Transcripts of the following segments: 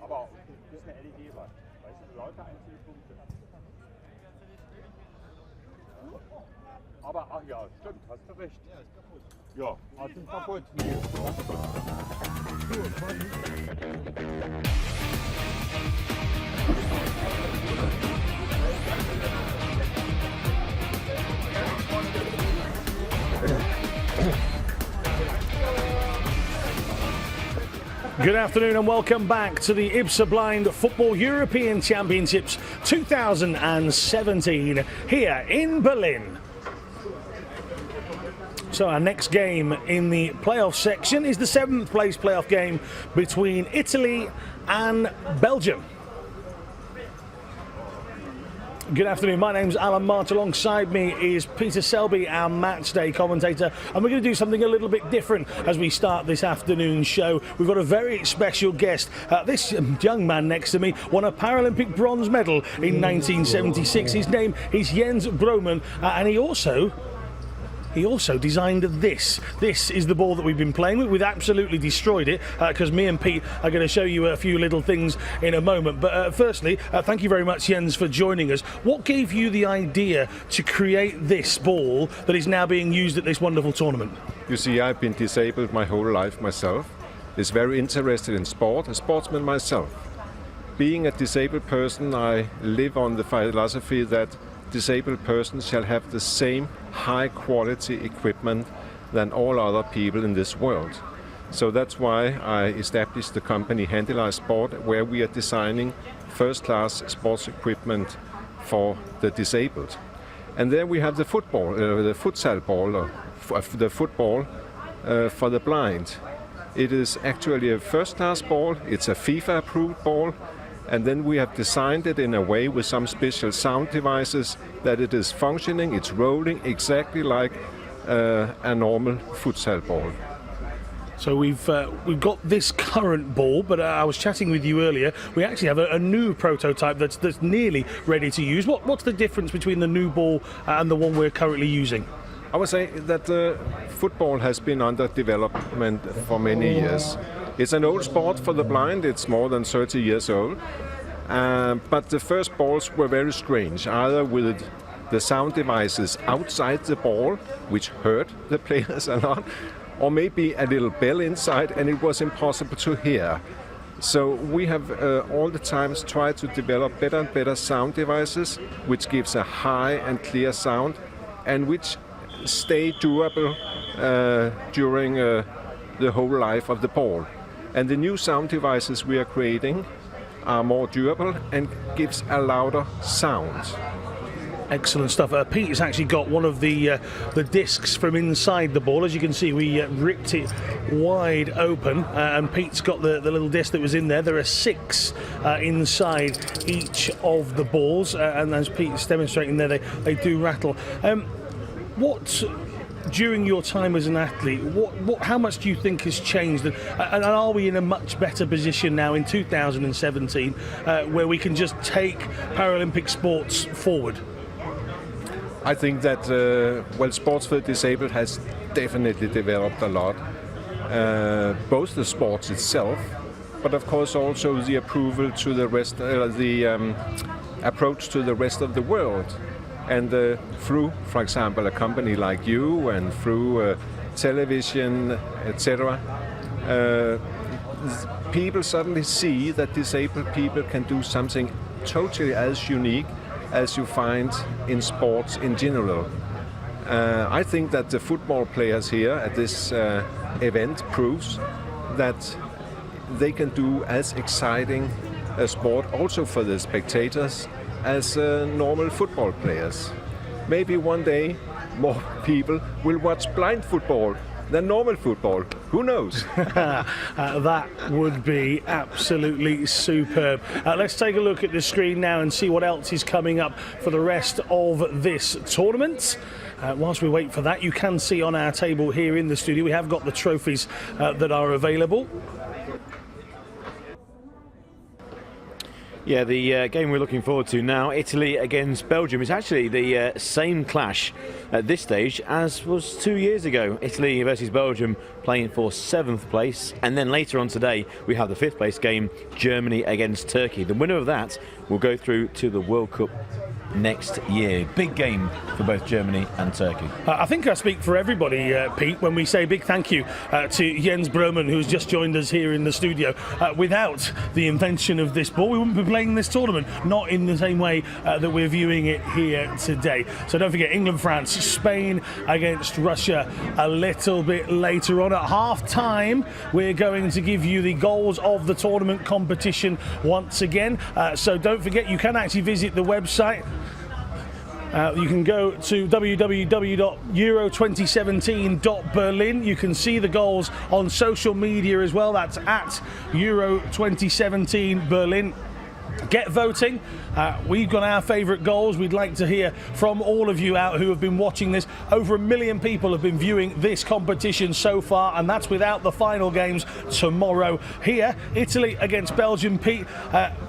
Aber das ist eine LED was. Weißt du, lauter Einzelpunkte. Aber ach ja, stimmt, hast du recht. Ja, ist kaputt. Ja, ist kaputt. Good afternoon and welcome back to the IBSA Blind Football European Championships 2017 here in Berlin. So our next game in the playoff section is the 7th place playoff game between Italy and Belgium. Good afternoon, my name's Alan March. Alongside me is Peter Selby, our matchday commentator, and we're going to do something a little bit different as we start this afternoon's show. We've got a very special guest. This young man next to me won a Paralympic bronze medal in 1976. His name is Jens Broman, and he also designed this. This is the ball that we've been playing with. We've absolutely destroyed it because me and Pete are going to show you a few little things in a moment. But firstly, thank you very much, Jens, for joining us. What gave you the idea to create this ball that is now being used at this wonderful tournament? You see, I've been disabled my whole life myself. Is very interested in sport, a sportsman myself. Being a disabled person, I live on the philosophy that disabled persons shall have the same high quality equipment than all other people in this world. So that's why I established the company Handelize Sport, where we are designing first-class sports equipment for the disabled. And there we have the football, the futsal ball, the football for the blind. It is actually a first-class ball. It's a FIFA-approved ball. And then we have designed it in a way with some special sound devices that it is functioning, it's rolling exactly like a normal futsal ball. So we've got this current ball, but I was chatting with you earlier. We actually have a new prototype that's nearly ready to use. What's the difference between the new ball and the one we're currently using? I would say that football has been under development for many years. It's an old sport for the blind, it's more than 30 years old. But the first balls were very strange, either with the sound devices outside the ball, which hurt the players a lot, or maybe a little bell inside, and it was impossible to hear. So we have all the times tried to develop better and better sound devices, which gives a high and clear sound, and which stay durable during the whole life of the ball. And the new sound devices we are creating are more durable and gives a louder sound. Excellent stuff. Pete has actually got one of the discs from inside the ball. As you can see, we ripped it wide open, and Pete's got the little disc that was in there. There are 6 inside each of the balls, and as Pete's demonstrating there, they do rattle. During your time as an athlete, how much do you think has changed? And are we in a much better position now in 2017 where we can just take Paralympic sports forward? I think that, sports for the disabled has definitely developed a lot. Both the sports itself, but of course also the approval to the rest, approach to the rest of the world. And through, for example, a company like you, and through television, etc., people suddenly see that disabled people can do something totally as unique as you find in sports in general. I think that the football players here at this event proves that they can do as exciting a sport also for the spectators as normal football players. Maybe one day more people will watch blind football than normal football. Who knows? That would be absolutely superb. Let's take a look at the screen now and see what else is coming up for the rest of this tournament. Whilst we wait for that, you can see on our table here in the studio, we have got the trophies that are available. Yeah, the game we're looking forward to now, Italy against Belgium, is actually the same clash at this stage as was 2 years ago. Italy versus Belgium playing for 7th place, and then later on today we have the 5th place game, Germany against Turkey. The winner of that will go through to the World Cup next year. Big game for both Germany and Turkey. I think I speak for everybody, Pete, when we say big thank you to Jens Broman, who's just joined us here in the studio. Without the invention of this ball, we wouldn't be playing this tournament, not in the same way that we're viewing it here today. So don't forget, England, France, Spain against Russia a little bit later on. At half-time, we're going to give you the goals of the tournament competition once again. So don't forget, you can actually visit the website. You can go to www.euro2017.berlin. You can see the goals on social media as well. That's at Euro2017 Berlin. Get voting. We've got our favourite goals. We'd like to hear from all of you out who have been watching this. Over 1 million people have been viewing this competition so far, and that's without the final games tomorrow. Here, Italy against Belgium. Pete,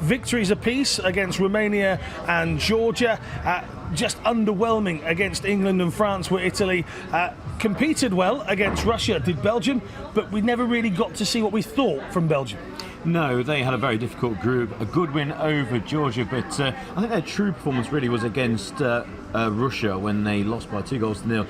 victories apiece against Romania and Georgia. Just underwhelming against England and France, where Italy competed well against Russia, did Belgium, but we never really got to see what we thought from Belgium. No, they had a very difficult group. A good win over Georgia, but I think their true performance really was against Russia when they lost by 2-0.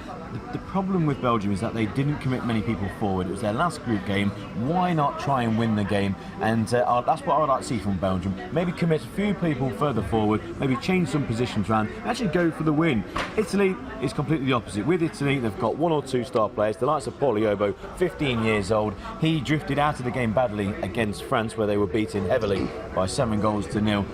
The problem with Belgium is that they didn't commit many people forward. It was their last group game. Why not try and win the game? And that's what I would like to see from Belgium. Maybe commit a few people further forward, maybe change some positions around, actually go for the win. Italy is completely the opposite. With Italy, they've got 1 or 2 star players. The likes of Pauliobo, 15 years old. He drifted out of the game badly against France, where they were beaten heavily by 7-0.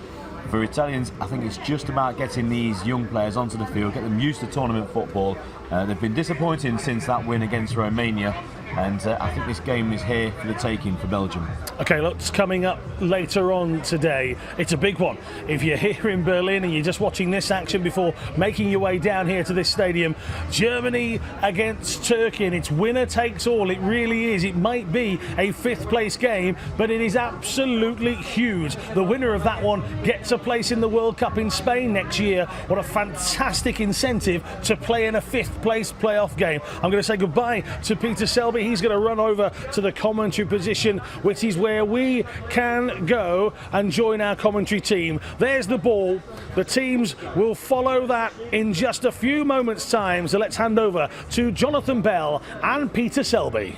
For Italians, I think it's just about getting these young players onto the field, get them used to tournament football. They've been disappointing since that win against Romania, and I think this game is here for the taking for Belgium. Okay, lots coming up later on today. It's a big one. If you're here in Berlin and you're just watching this action before making your way down here to this stadium, Germany against Turkey, and it's winner takes all. It really is. It might be a 5th place game, but it is absolutely huge. The winner of that one gets a place in the World Cup in Spain next year. What a fantastic incentive to play in a 5th place playoff game. I'm going to say goodbye to Peter Selby. He's going to run over to the commentary position, which is where we can go and join our commentary team. There's the ball. The teams will follow that in just a few moments' time. So let's hand over to Jonathan Bell and Peter Selby.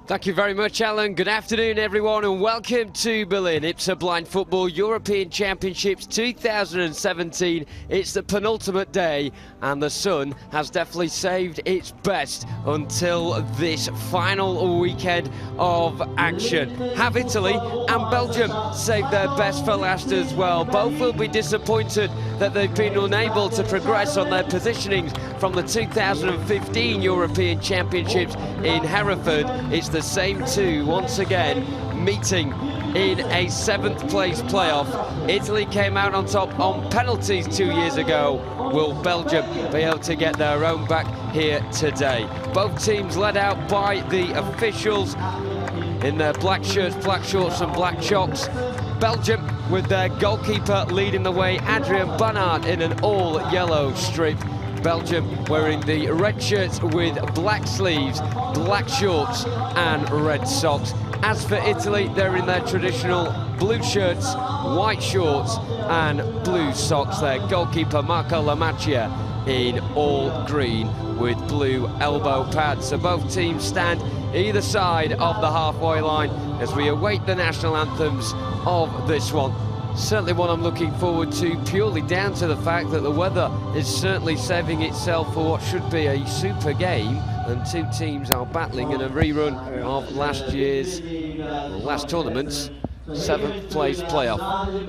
Thank you very much, Alan. Good afternoon, everyone, and welcome to Berlin. IBSA Blind Football European Championships 2017. It's the penultimate day, and the sun has definitely saved its best until this final weekend of action. Have Italy and Belgium saved their best for last as well? Both will be disappointed that they've been unable to progress on their positionings from the 2015 European Championships in Hereford. It's the same two once again meeting in a 7th place playoff. Italy came out on top on penalties 2 years ago. Will Belgium be able to get their own back here today? Both teams led out by the officials in their black shirts, black shorts and black shocks. Belgium with their goalkeeper leading the way, Adrian Bannard, in an all-yellow strip. Belgium wearing the red shirts with black sleeves, black shorts and red socks. As for Italy, they're in their traditional blue shirts, white shorts and blue socks. Their goalkeeper Marco Lamacchia in all green with blue elbow pads. So both teams stand either side of the halfway line as we await the national anthems of this one. Certainly one I'm looking forward to, purely down to the fact that the weather is certainly saving itself for what should be a super game, and two teams are battling in a rerun of last tournament's 7th place playoff.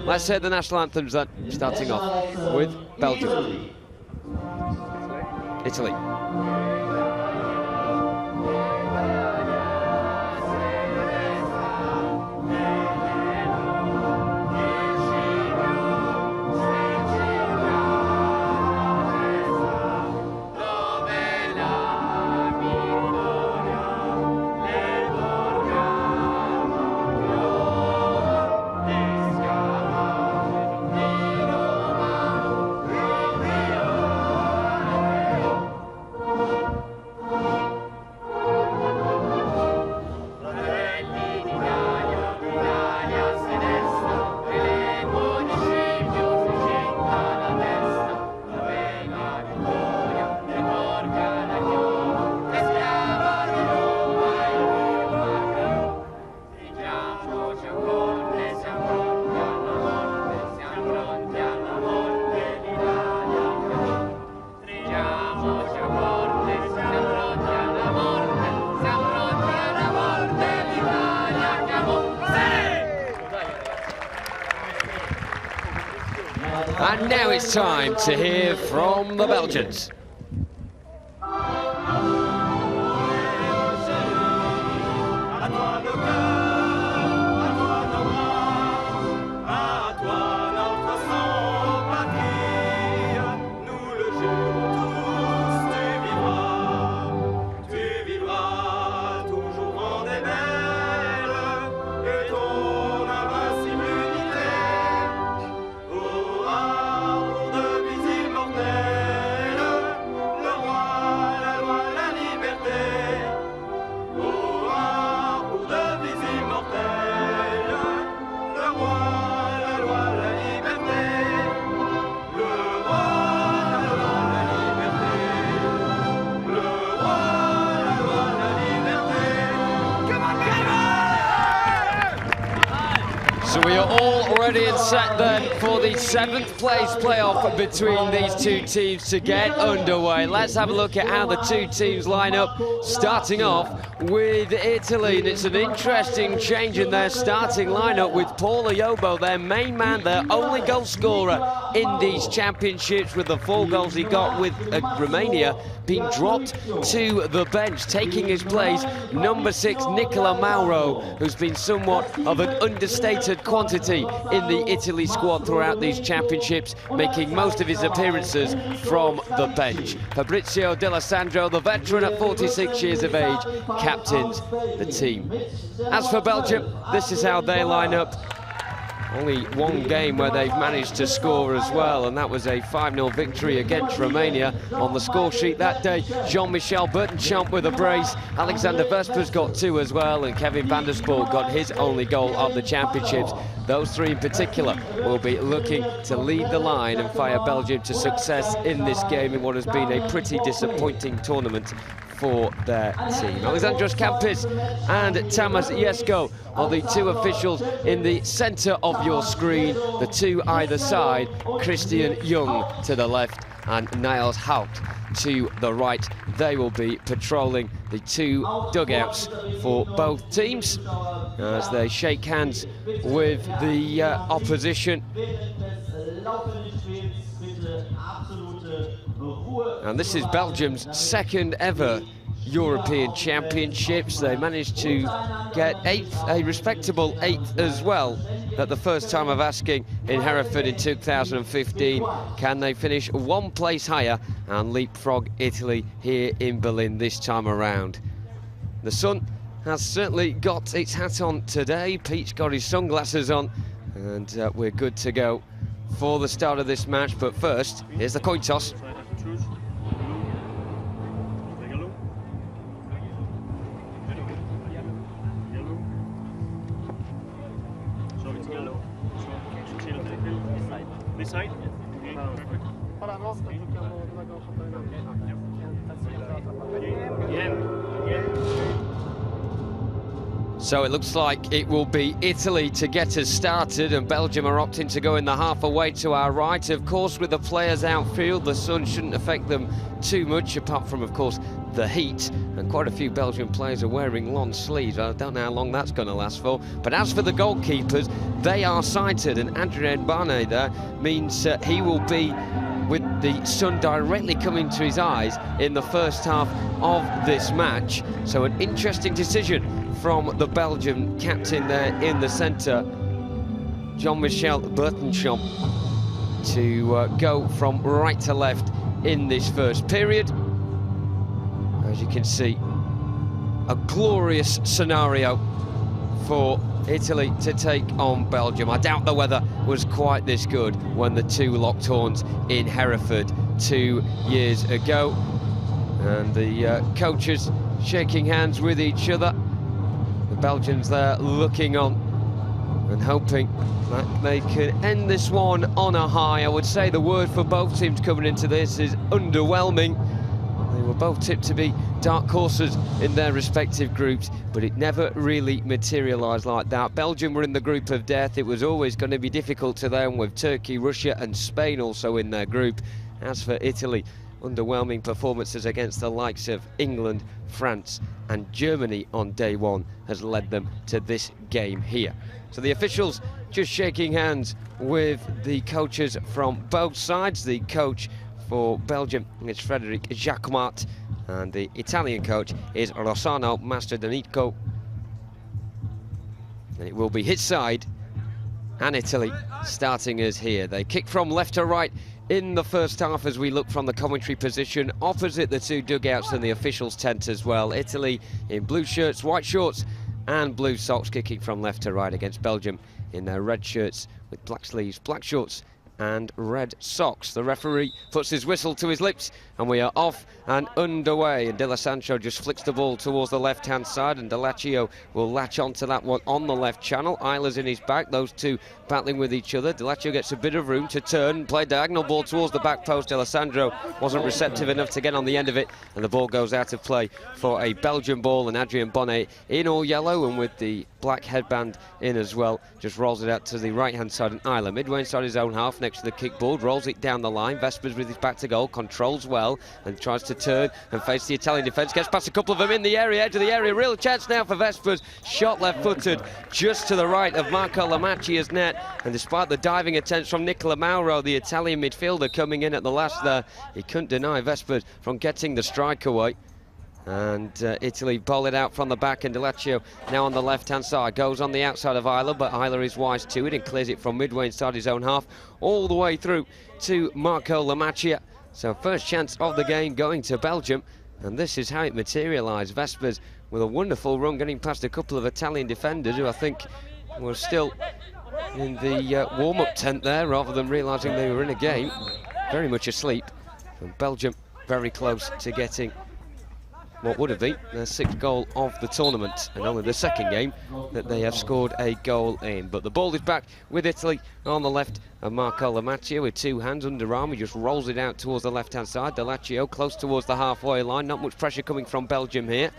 Let's hear the national anthems then, starting off with Belgium. Italy. And now it's time to hear from the Belgians. So we are all ready and set then for the 7th place playoff between these two teams to get underway. Let's have a look at how the two teams line up, starting off with Italy. And it's an interesting change in their starting lineup with Paul Ayobo, their main man, their only goal scorer in these championships, with the 4 goals he got with Romania, being dropped to the bench. Taking his place, number 6, Nicola Mauro, who's been somewhat of an understated quantity in the Italy squad throughout these championships, making most of his appearances from the bench. Fabrizio D'Alessandro, the veteran at 46 years of age, captains the team. As for Belgium, this is how they line up. Only one game where they've managed to score as well, and that was a 5-0 victory against Romania. On the score sheet that day, Jean-Michel Bertenchamp with a brace, Alexander Vespers got 2 as well, and Kevin van der Spoel got his only goal of the championships. Those 3 in particular will be looking to lead the line and fire Belgium to success in this game in what has been a pretty disappointing tournament for their team. Alexandros Kampis and Tamas Jesko are the 2 officials in the centre of your screen, the 2 either side, Christian Jung to the left and Niels Haupt to the right. They will be patrolling the 2 dugouts for both teams as they shake hands with the opposition. And this is Belgium's 2nd ever European Championships. They managed to get 8th, a respectable 8th as well, at the first time of asking in Hereford in 2015. Can they finish 1 place higher and leapfrog Italy here in Berlin this time around? The sun has certainly got its hat on today. Pete's got his sunglasses on, and we're good to go for the start of this match. But first, here's the coin toss. This side? So it looks like it will be Italy to get us started, and Belgium are opting to go in the half away to our right. Of course, with the players outfield, the sun shouldn't affect them too much, apart from, of course, the heat. And quite a few Belgian players are wearing long sleeves. I don't know how long that's going to last for. But as for the goalkeepers, they are sighted, and Adrien Barnet there means he will be with the sun directly coming to his eyes in the first half of this match. So an interesting decision from the Belgian captain there in the centre, Jean-Michel Bertenchamp, to go from right to left in this first period. As you can see, a glorious scenario for Italy to take on Belgium. I doubt the weather was quite this good when the 2 locked horns in Hereford 2 years ago. And the coaches shaking hands with each other. The Belgians there looking on and hoping that they can end this one on a high. I would say the word for both teams coming into this is underwhelming. They were both tipped to be dark horses in their respective groups, but it never really materialised like that. Belgium were in the group of death. It was always going to be difficult to them, with Turkey, Russia and Spain also in their group. As for Italy, underwhelming performances against the likes of England, France and Germany on day one has led them to this game here. So the officials just shaking hands with the coaches from both sides. The coach for Belgium is Frederic Jacquemart, and the Italian coach is Rossano Mastrodonico. And it will be his side and Italy starting us here. They kick from left to right in the first half as we look from the commentary position opposite the two dugouts and the officials' tent as well. Italy in blue shirts, white shorts and blue socks, kicking from left to right against Belgium in their red shirts with black sleeves, black shorts and red socks. The referee puts his whistle to his lips and we are off and underway, and D'Alessandro just flicks the ball towards the left hand side and Delaccio will latch onto that one on the left channel. Isler's in his back, those two battling with each other. Delaccio gets a bit of room to turn and play diagonal ball towards the back post. D'Alessandro wasn't receptive enough to get on the end of it, and the ball goes out of play for a Belgian ball, and Adrien Bonnet in all yellow and with the black headband in as well just rolls it out to the right hand side, and Isler midway inside his own half next to the kickboard rolls it down the line. Vespers with his back to goal controls well and tries to turn and face the Italian defence, gets past a couple of them in the area, edge of the area. Real chance now for Vespers, shot left footed just to the right of Marco Lamacchia's net, and despite the diving attempts from Nicola Mauro, the Italian midfielder coming in at the last there, he couldn't deny Vespers from getting the strike away. And Italy bowl it out from the back, and Delaccio now on the left hand side goes on the outside of Isler, but Isler is wise to it and clears it from midway inside his own half all the way through to Marco Lamacchia. So first chance of the game going to Belgium, and this is how it materialised. Vespers with a wonderful run getting past a couple of Italian defenders who I think were still in the warm-up tent there rather than realising they were in a game, very much asleep. And Belgium very close to getting what would have been their sixth goal of the tournament, and only the second game that they have scored a goal in. But the ball is back with Italy on the left, and Marco Lamacchia with two hands under arm, he just rolls it out towards the left hand side. Delaccio close towards the halfway line, not much pressure coming from Belgium here.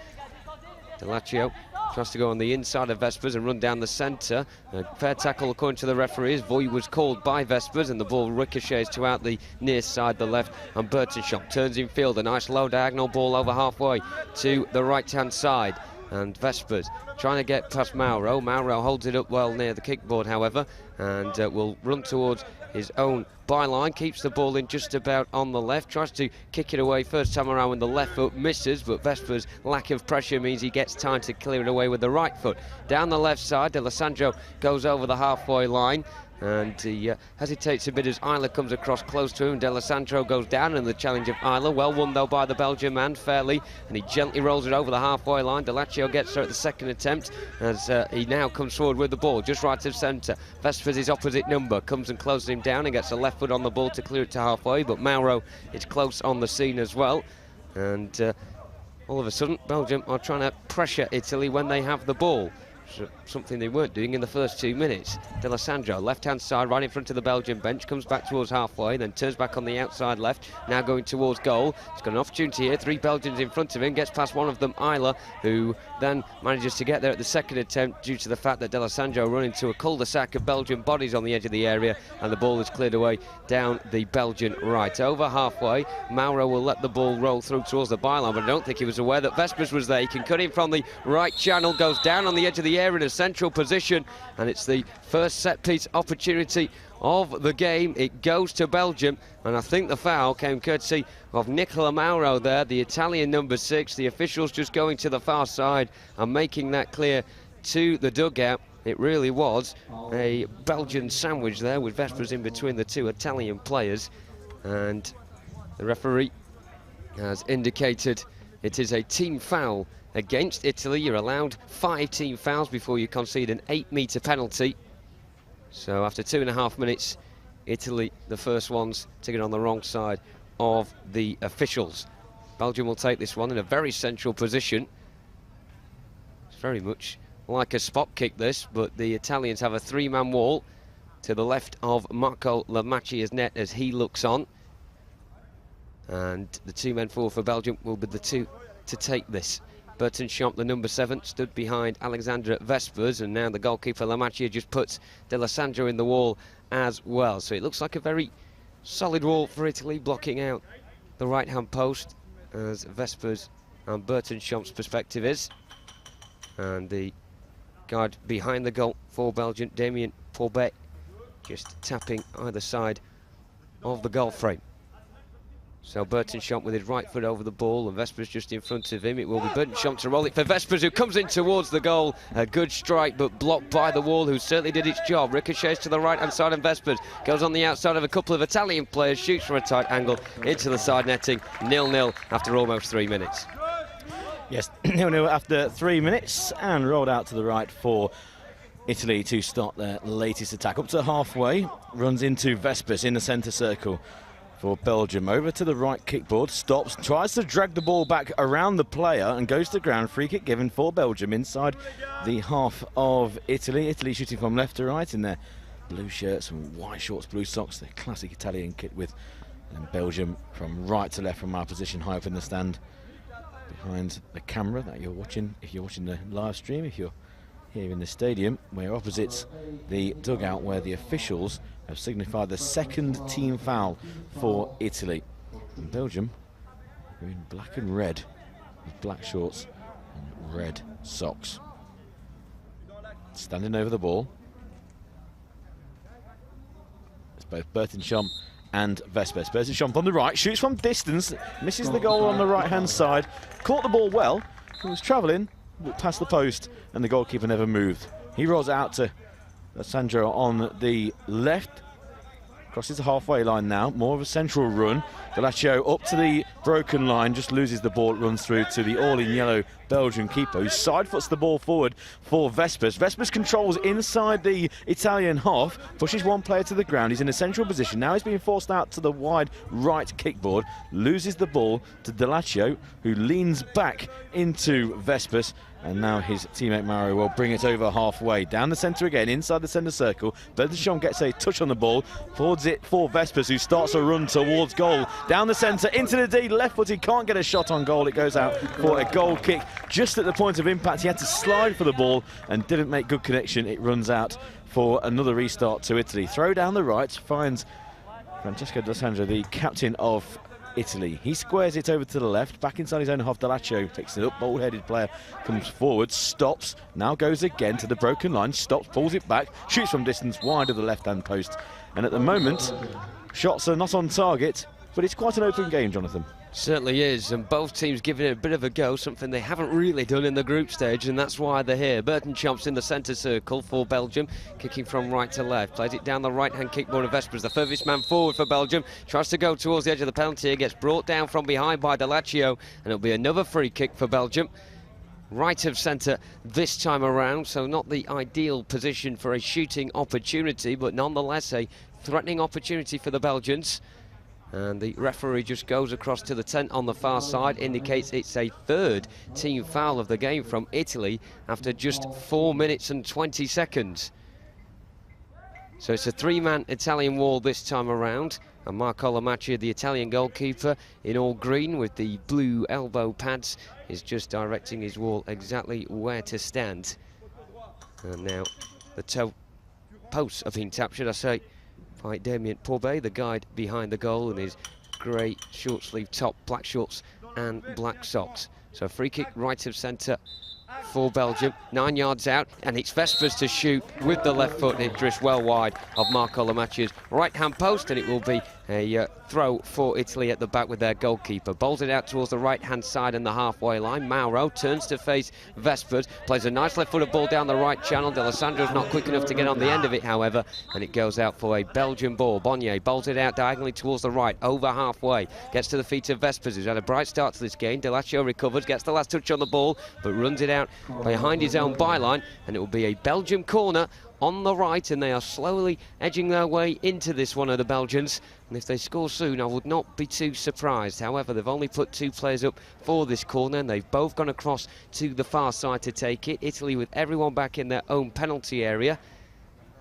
Delaccio tries to go on the inside of Vespers and run down the centre. A fair tackle according to the referees. Voy was called by Vespers, and the ball ricochets to out the near side, the left, and Burtonshop turns in field. A nice low diagonal ball over halfway to the right hand side, and Vespers trying to get past Mauro. Mauro holds it up well near the kickboard however, and will run towards his own byline, keeps the ball in just about on the left, tries to kick it away first time around with the left foot, misses, but Vespers' lack of pressure means he gets time to clear it away with the right foot. Down the left side, D'Alessandro goes over the halfway line, and he hesitates a bit as Isler comes across close to him. D'Alessandro goes down in the challenge of Isler, well won though by the Belgian man fairly, and he gently rolls it over the halfway line. Delaccio gets there at the second attempt as he now comes forward with the ball just right of centre. Vespers, his opposite number, comes and closes him down and gets a left foot on the ball to clear it to halfway, but Mauro is close on the scene as well, and all of a sudden Belgium are trying to pressure Italy when they have the ball, something they weren't doing in the first 2 minutes. D'Alessandro, left-hand side, right in front of the Belgian bench, comes back towards halfway, then turns back on the outside left, now going towards goal. He's got an opportunity here, three Belgians in front of him, gets past one of them, Isler, who then manages to get there at the second attempt due to the fact that D'Alessandro run into a cul-de-sac of Belgian bodies on the edge of the area, and the ball is cleared away down the Belgian right. Over halfway, Mauro will let the ball roll through towards the byline, but I don't think he was aware that Vespers was there. He can cut in from the right channel, goes down on the edge of the area in a central position, and it's the first set-piece opportunity of the game. It goes to Belgium, and I think the foul came courtesy of Nicola Mauro there, the Italian number 6. The officials just going to the far side and making that clear to the dugout. It really was a Belgian sandwich there with Vespers in between the two Italian players, and the referee has indicated it is a team foul against Italy. You're allowed 5 team fouls before you concede an 8-metre penalty. So after 2.5 minutes, Italy, the first ones to get on the wrong side of the officials. Belgium will take this one in a very central position. It's very much like a spot kick this, but the Italians have a 3-man wall to the left of Marco Lamacchia's net as he looks on. And the 2 men forward for Belgium will be the 2 to take this. Burtonshop, the number 7, stood behind Alexandre Vespers, and now the goalkeeper Lamacchia just puts D'Alessandro in the wall as well. So it looks like a very solid wall for Italy, blocking out the right-hand post, as Vespers and Burton Chomp's perspective is. And the guard behind the goal for Belgium, Damien Pourbet, just tapping either side of the goal frame. So Burton Chomp with his right foot over the ball, and Vespers just in front of him. It will be Burton Chomp to roll it for Vespers, who comes in towards the goal. A good strike, but blocked by the wall, who certainly did its job. Ricochets to the right-hand side, and Vespers goes on the outside of a couple of Italian players, shoots from a tight angle into the side netting. 0-0 after almost 3 minutes. Yes, 0-0 after 3 minutes, and rolled out to the right for Italy to start their latest attack. Up to halfway, runs into Vespers in the centre circle for Belgium. Over to the right kickboard, stops, tries to drag the ball back around the player and goes to ground. Free kick given for Belgium inside the half of Italy. Italy shooting from left to right in their blue shirts and white shorts, blue socks, the classic Italian kit with. And Belgium from right to left from our position high up in the stand behind the camera that you're watching. If you're watching the live stream, if you're here in the stadium, we're opposite the dugout where the officials have signified the second team foul for Italy. And Belgium are in black and red with black shorts and red socks. Standing over the ball. It's both Burton Chomp and Vespers. Burton Chomp on the right, shoots from distance, misses the goal on the right-hand side, caught the ball well, he was travelling past the post, and the goalkeeper never moved. He rolls out to Sandro on the left, crosses the halfway line now, more of a central run. Delaccio up to the broken line, just loses the ball, runs through to the all-in-yellow Belgian keeper, who side foots the ball forward for Vespers. Vespers controls inside the Italian half, pushes one player to the ground. He's in a central position. Now he's being forced out to the wide right kickboard, loses the ball to Delaccio, who leans back into Vespers. And now his teammate Mario will bring it over halfway. Down the centre again, inside the centre circle. Bertachon gets a touch on the ball, forwards it for Vespers, who starts a run towards goal. Down the centre, into the D, left footed, can't get a shot on goal. It goes out for a goal kick. Just at the point of impact, he had to slide for the ball and didn't make good connection. It runs out for another restart to Italy. Throw down the right, finds Francesco D'Alessandro, the captain of Italy. He squares it over to the left, back inside his own half. Delaccio takes it up, bald-headed player comes forward, stops, now goes again to the broken line, stops, pulls it back, shoots from distance wide of the left-hand post. And at the moment, shots are not on target, but it's quite an open game, Jonathan. Certainly is, and both teams giving it a bit of a go, something they haven't really done in the group stage, and that's why they're here. Burton Chomp's in the centre circle for Belgium, kicking from right to left, plays it down the right-hand kickboard of Vespers, the furthest man forward for Belgium, tries to go towards the edge of the penalty area, gets brought down from behind by Delaccio, and it'll be another free kick for Belgium. Right of centre this time around, so not the ideal position for a shooting opportunity, but nonetheless a threatening opportunity for the Belgians. And the referee just goes across to the tent on the far side, indicates it's a third team foul of the game from Italy after just 4 minutes and 20 seconds. So it's a three-man Italian wall this time around. And Marco Lamaccia, the Italian goalkeeper, in all green with the blue elbow pads, is just directing his wall exactly where to stand. And now the toe posts have been tapped, should I say, by Damien Pourbet, the guide behind the goal in his grey short sleeve top, black shorts and black socks. So free kick right of centre for Belgium, 9 yards out, and it's Vespers to shoot with the left foot, and it drifts well wide of Marco Lamaccia's right hand post, and it will be a throw for Italy at the back with their goalkeeper. Bowls it out towards the right hand side and the halfway line. Mauro turns to face Vespers, plays a nice left footed ball down the right channel. D'Alessandro's not quick enough to get on the end of it, however, and it goes out for a Belgian ball. Bonnier bowls it out diagonally towards the right, over halfway, gets to the feet of Vespers, who's had a bright start to this game. Delaccio recovers, gets the last touch on the ball, but runs it out behind his own byline, and it will be a Belgian corner on the right, and they are slowly edging their way into this one of the Belgians, and if they score soon I would not be too surprised. However, they've only put 2 players up for this corner, and they've both gone across to the far side to take it. Italy with everyone back in their own penalty area,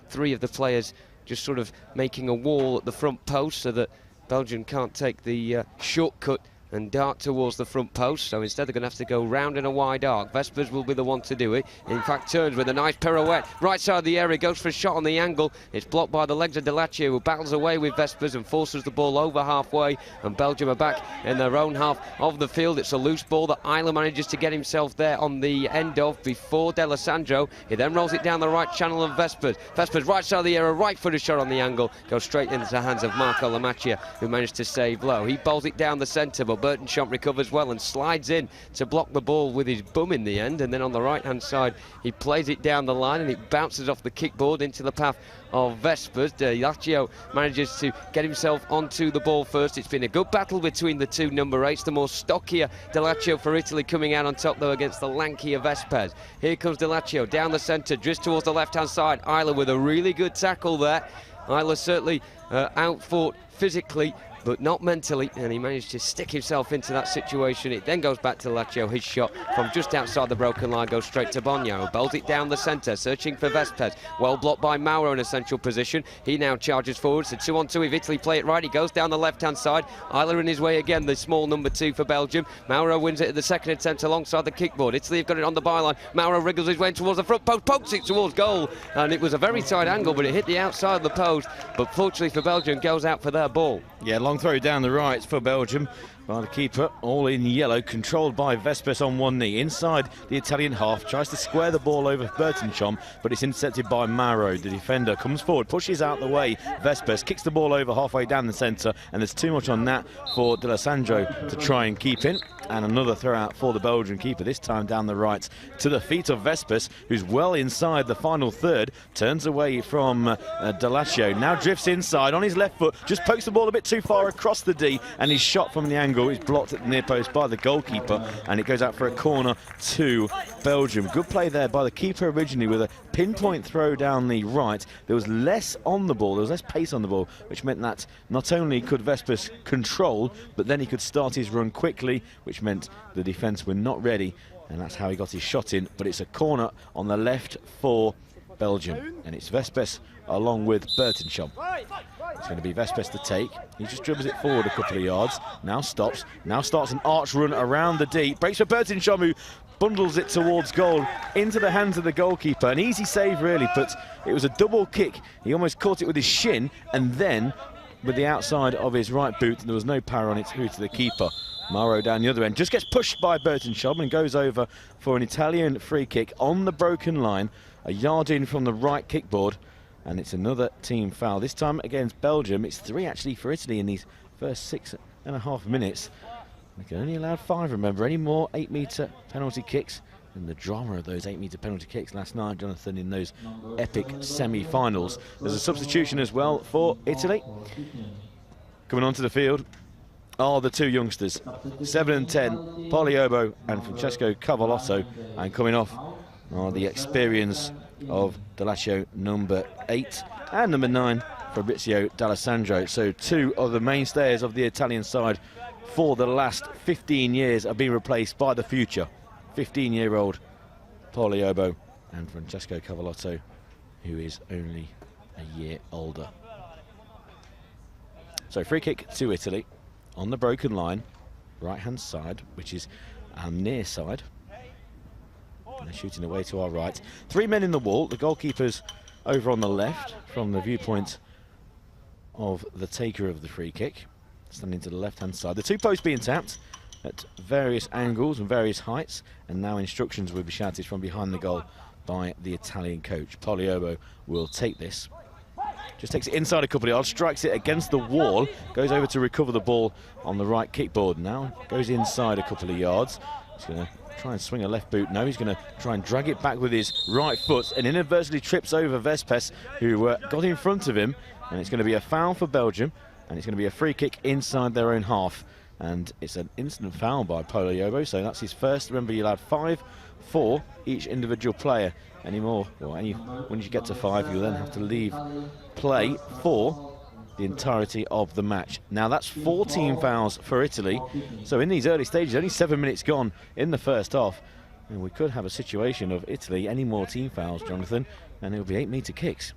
3 of the players just sort of making a wall at the front post so that Belgium can't take the shortcut and dart towards the front post. So instead they're going to have to go round in a wide arc. Vespers will be the one to do it. In fact, turns with a nice pirouette. Right side of the area, goes for a shot on the angle. It's blocked by the legs of Delaccio, who battles away with Vespers and forces the ball over halfway. And Belgium are back in their own half of the field. It's a loose ball that Isla manages to get himself there on the end of before D'Alessandro. He then rolls it down the right channel of Vespers. Vespers right side of the area, right-footed shot on the angle. Goes straight into the hands of Marco Lamacchia, who managed to save low. He bowls it down the centre, but Bertenskamp recovers well and slides in to block the ball with his bum in the end. And then on the right-hand side, he plays it down the line and it bounces off the kickboard into the path of Vespers. Delaccio manages to get himself onto the ball first. It's been a good battle between the two number 8s. The more stockier Delaccio for Italy coming out on top, though, against the lankier Vespers. Here comes Delaccio down the centre, just towards the left-hand side. Isla with a really good tackle there. Isla certainly outfought physically, but not mentally, and he managed to stick himself into that situation. It then goes back to Delaccio. His shot from just outside the broken line goes straight to Bogno, who bowls it down the centre, searching for Vespers. Well blocked by Mauro in a central position. He now charges forward. It's a 2-on-2 if Italy play it right. He goes down the left-hand side. Isla in his way again, the small number 2 for Belgium. Mauro wins it at the second attempt alongside the kickboard. Italy have got it on the byline. Mauro wriggles his way towards the front post, pokes it towards goal, and it was a very tight angle, but it hit the outside of the post. But fortunately for Belgium, goes out for their ball. Yeah, long throw down the right for Belgium by the keeper, all in yellow, controlled by Vespers on one knee. Inside the Italian half, tries to square the ball over Bertenskamp, but it's intercepted by Mauro. The defender comes forward, pushes out the way. Vespers kicks the ball over halfway down the centre, and there's too much on that for D'Alessandro to try and keep in. And another throw out for the Belgian keeper, this time down the right to the feet of Vespers, who's well inside the final third, turns away from Delaccio, now drifts inside on his left foot, just pokes the ball a bit too far across the D, and his shot from the angle is blocked at the near post by the goalkeeper, and it goes out for a corner to Belgium. Good play there by the keeper originally with a pinpoint throw down the right. There was less on the ball, there was less pace on the ball, which meant that not only could Vespers control, but then he could start his run quickly, which meant the defence were not ready, and that's how he got his shot in. But it's a corner on the left for Belgium, and it's Vespers along with Bertenskamp. It's going to be Vespers to take. He just dribbles it forward a couple of yards, now stops, now starts an arch run around the D, breaks for Bertenskamp, who bundles it towards goal into the hands of the goalkeeper. An easy save really, but it was a double kick. He almost caught it with his shin, and then with the outside of his right boot, there was no power on it through to the keeper. Mauro down the other end just gets pushed by Bertenskamp and goes over for an Italian free kick on the broken line, a yard in from the right kickboard, and it's another team foul. This time against Belgium. It's 3 actually for Italy in these first 6.5 minutes. They can only allow 5, remember. Any more 8-metre penalty kicks, and the drama of those 8-metre penalty kicks last night, Jonathan, in those epic semi-finals. There's a substitution as well for Italy. Coming onto the field are the two youngsters, 7 and 10, Poliobo and Francesco Cavallotto, and coming off are the experience of Delaccio, number 8, and number 9, Fabrizio D'Alessandro. So 2 of the mainstays of the Italian side for the last 15 years are being replaced by the future 15-year-old Poliobo and Francesco Cavallotto, who is only a year older. So free kick to Italy on the broken line, right-hand side, which is our near side. And they're shooting away to our right. 3 men in the wall. The goalkeeper's over on the left from the viewpoint of the taker of the free kick, standing to the left-hand side. The 2 posts being tapped at various angles and various heights, and now instructions will be shouted from behind the goal by the Italian coach. Poliobo will take this. Just takes it inside a couple of yards, strikes it against the wall, goes over to recover the ball on the right kickboard. Now goes inside a couple of yards. He's going to try and swing a left boot. No, he's going to try and drag it back with his right foot, and inadvertently trips over Vespers, who got in front of him. And it's going to be a foul for Belgium, and it's going to be a free kick inside their own half. And it's an instant foul by Poliobo, so that's his first. Remember, you'll add 5 for each individual player. Anymore, or when you get to 5, you'll then have to leave play for the entirety of the match. Now that's 14 fouls for Italy. So in these early stages, only 7 minutes gone in the first half, and we could have a situation of Italy any more team fouls, Jonathan, and it'll be 8-metre kicks.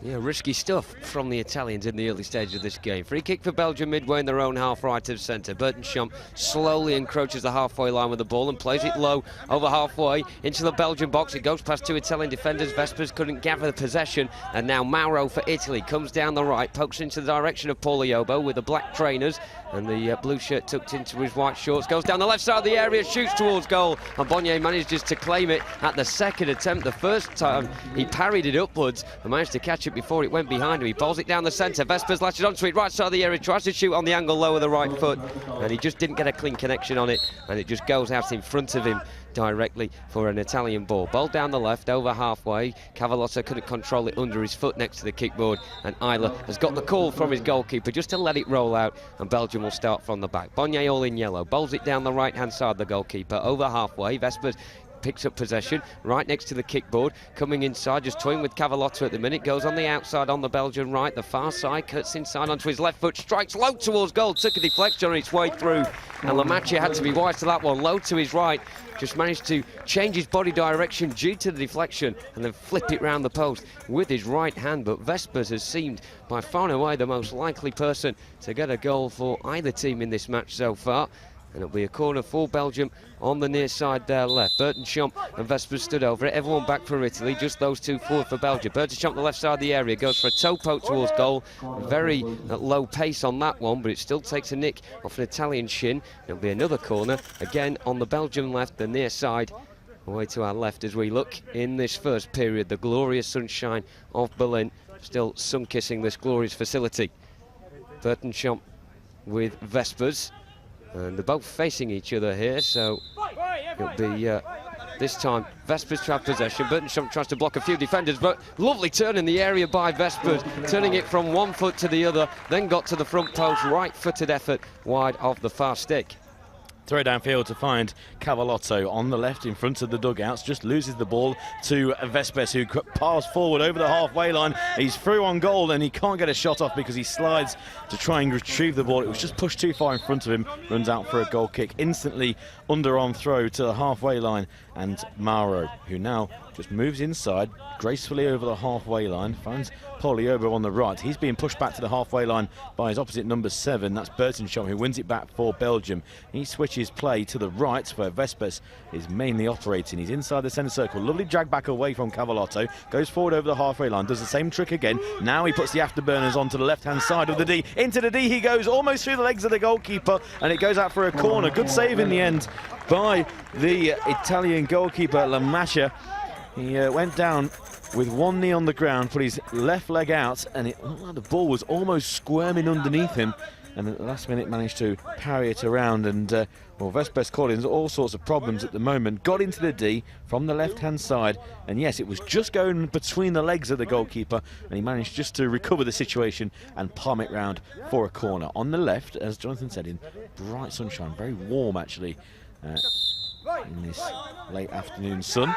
Yeah, risky stuff from the Italians in the early stage of this game. Free kick for Belgium midway in their own half right of centre. Bertenschamp slowly encroaches the halfway line with the ball and plays it low over halfway into the Belgian box. It goes past 2 Italian defenders. Vespers couldn't gather the possession, and now Mauro for Italy comes down the right, pokes into the direction of Pauliobo with the black trainers, and the blue shirt tucked into his white shorts, goes down the left side of the area, shoots towards goal, and Bonnier manages to claim it at the second attempt. The first time he parried it upwards and managed to catch it before it went behind him. He bowls it down the centre. Vespers latches onto it, right side of the area, tries to shoot on the angle low with the right foot, and he just didn't get a clean connection on it, and it just goes out in front of him directly for an Italian ball. Ball down the left, over halfway. Cavallotto couldn't control it under his foot next to the kickboard, and Isla has got the call from his goalkeeper just to let it roll out, and Belgium will start from the back. Bonnier all in yellow, bowls it down the right-hand side of the goalkeeper, over halfway. Vespers picks up possession right next to the kickboard, coming inside, just toying with Cavallotto at the minute, goes on the outside on the Belgian right, the far side, cuts inside onto his left foot, strikes low towards goal, took a deflection on its way through, and Lamaccia had to be wise to that one, low to his right, just managed to change his body direction due to the deflection and then flip it round the post with his right hand. But Vespers has seemed by far and away the most likely person to get a goal for either team in this match so far. And it'll be a corner for Belgium on the near side there left. Bertenschamp and Vespers stood over it. Everyone back for Italy, just those two forward for Belgium. Bertenschamp the left side of the area, goes for a toe poke towards goal. Very low pace on that one, but it still takes a nick off an Italian shin. It'll be another corner, again on the Belgian left, the near side. Away to our left as we look in this first period. The glorious sunshine of Berlin still sun-kissing this glorious facility. Bertenschamp with Vespers. And they're both facing each other here, so it'll be this time Vespers to have possession. Bertenschamp tries to block a few defenders, but lovely turn in the area by Vespers, turning it from one foot to the other, then got to the front post, right-footed effort wide of the far stick. Throw downfield to find Cavallotto on the left in front of the dugouts, just loses the ball to Vespers, who passed forward over the halfway line. He's through on goal and he can't get a shot off because he slides to try and retrieve the ball. It was just pushed too far in front of him, runs out for a goal kick. Instantly underarm throw to the halfway line, and Mauro, who now just moves inside gracefully over the halfway line, finds Pauliobo on the right. He's being pushed back to the halfway line by his opposite number 7, that's Bertenschamp, who wins it back for Belgium. He switches play to the right where Vespers is mainly operating. He's inside the centre circle, lovely drag back away from Cavallotto, goes forward over the halfway line, does the same trick again. Now he puts the afterburners onto the left hand side of the D, into the D he goes, almost through the legs of the goalkeeper, and it goes out for a corner. Good save in the end by the Italian goalkeeper Lamaccia. He went down with one knee on the ground, put his left leg out, and it looked like the ball was almost squirming underneath him, and at the last minute managed to parry it around. And well, Vespers Collins, all sorts of problems at the moment, got into the D from the left hand side, and yes, it was just going between the legs of the goalkeeper, and he managed just to recover the situation and palm it round for a corner. On the left, as Jonathan said, in bright sunshine, very warm actually, in this late afternoon sun.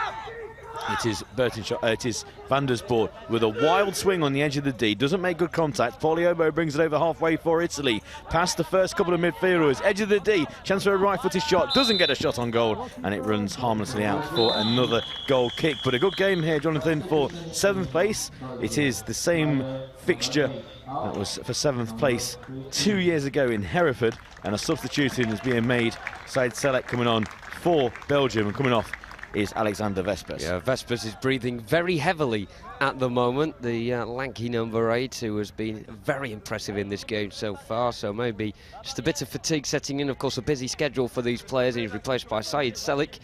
It is it is Van der Spoor with a wild swing on the edge of the D, doesn't make good contact. Pauliobo brings it over halfway for Italy, past the first couple of midfielders, edge of the D, chance for a right-footed shot, doesn't get a shot on goal, and it runs harmlessly out for another goal kick. But a good game here, Jonathan, for 7th place. It is the same fixture that was for 7th place 2 years ago in Hereford, and a substitution is being made. Said Selek coming on for Belgium, and coming off is Alexander Vespers. Yeah, Vespers is breathing very heavily at the moment. The lanky number 8, who has been very impressive in this game so far, so maybe just a bit of fatigue setting in. Of course, a busy schedule for these players, and he's replaced by Said Selek,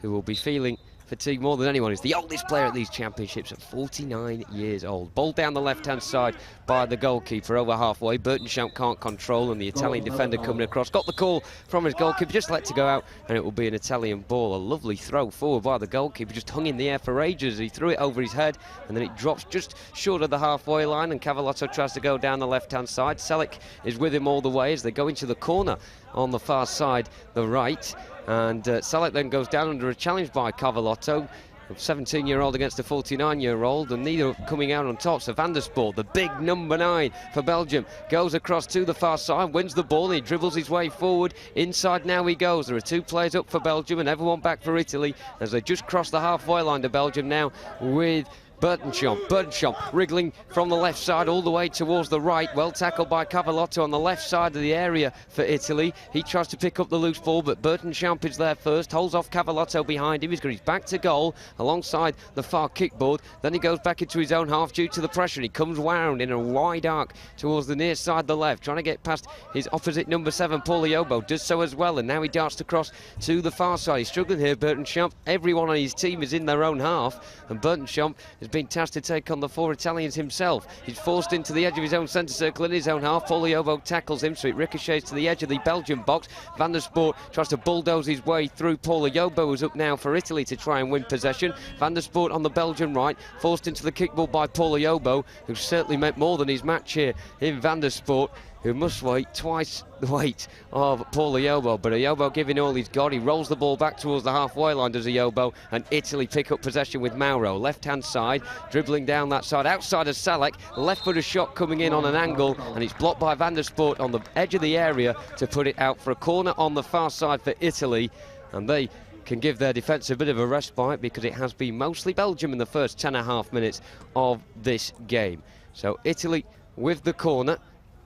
who will be feeling fatigue more than anyone. He's the oldest player at these championships at 49 years old. Ball down the left-hand side by the goalkeeper over halfway. Bertenschamp can't control, and the Italian defender coming across. Got the call from his goalkeeper, just let to go out, and it will be an Italian ball. A lovely throw forward by the goalkeeper, just hung in the air for ages. He threw it over his head, and then it drops just short of the halfway line, and Cavallotto tries to go down the left-hand side. Selek is with him all the way as they go into the corner on the far side, the right. And Selek then goes down under a challenge by Cavallotto, a 17-year-old against a 49-year-old, and neither coming out on top. So Van der Spoor, the big number 9 for Belgium, goes across to the far side, wins the ball, he dribbles his way forward. Inside now he goes. There are 2 players up for Belgium and everyone back for Italy as they just cross the halfway line to Belgium now with Burtonchomp wriggling from the left side all the way towards the right. Well tackled by Cavallotto on the left side of the area for Italy. He tries to pick up the loose ball, but Burtonchomp is there first, holds off Cavallotto behind him. He's got his back to goal alongside the far kickboard. Then he goes back into his own half due to the pressure. He comes round in a wide arc towards the near side, the left, trying to get past his opposite number 7, Pauliobo. Does so as well, and now he darts across to the far side. He's struggling here, Burtonchomp. Everyone on his team is in their own half, and Burtonchomp has been tasked to take on the 4 Italians himself. He's forced into the edge of his own centre circle in his own half. Pauliobo tackles him, so it ricochets to the edge of the Belgian box. Van der Spoort tries to bulldoze his way through. Pauliobo, who's up now for Italy to try and win possession. Van der Spoort on the Belgian right, forced into the kickball by Pauliobo, who certainly meant more than his match here in Van der Spoort, who must wait twice the weight of Pauliobo. But Ayobo giving all he's got. He rolls the ball back towards the halfway line, does Ayobo, and Italy pick up possession with Mauro. Left-hand side, dribbling down that side, outside of Salek. Left-footer shot coming in on an angle, and it's blocked by Van der Spoort on the edge of the area to put it out for a corner on the far side for Italy. And they can give their defence a bit of a respite, because it has been mostly Belgium in the first 10.5 minutes of this game. So Italy with the corner,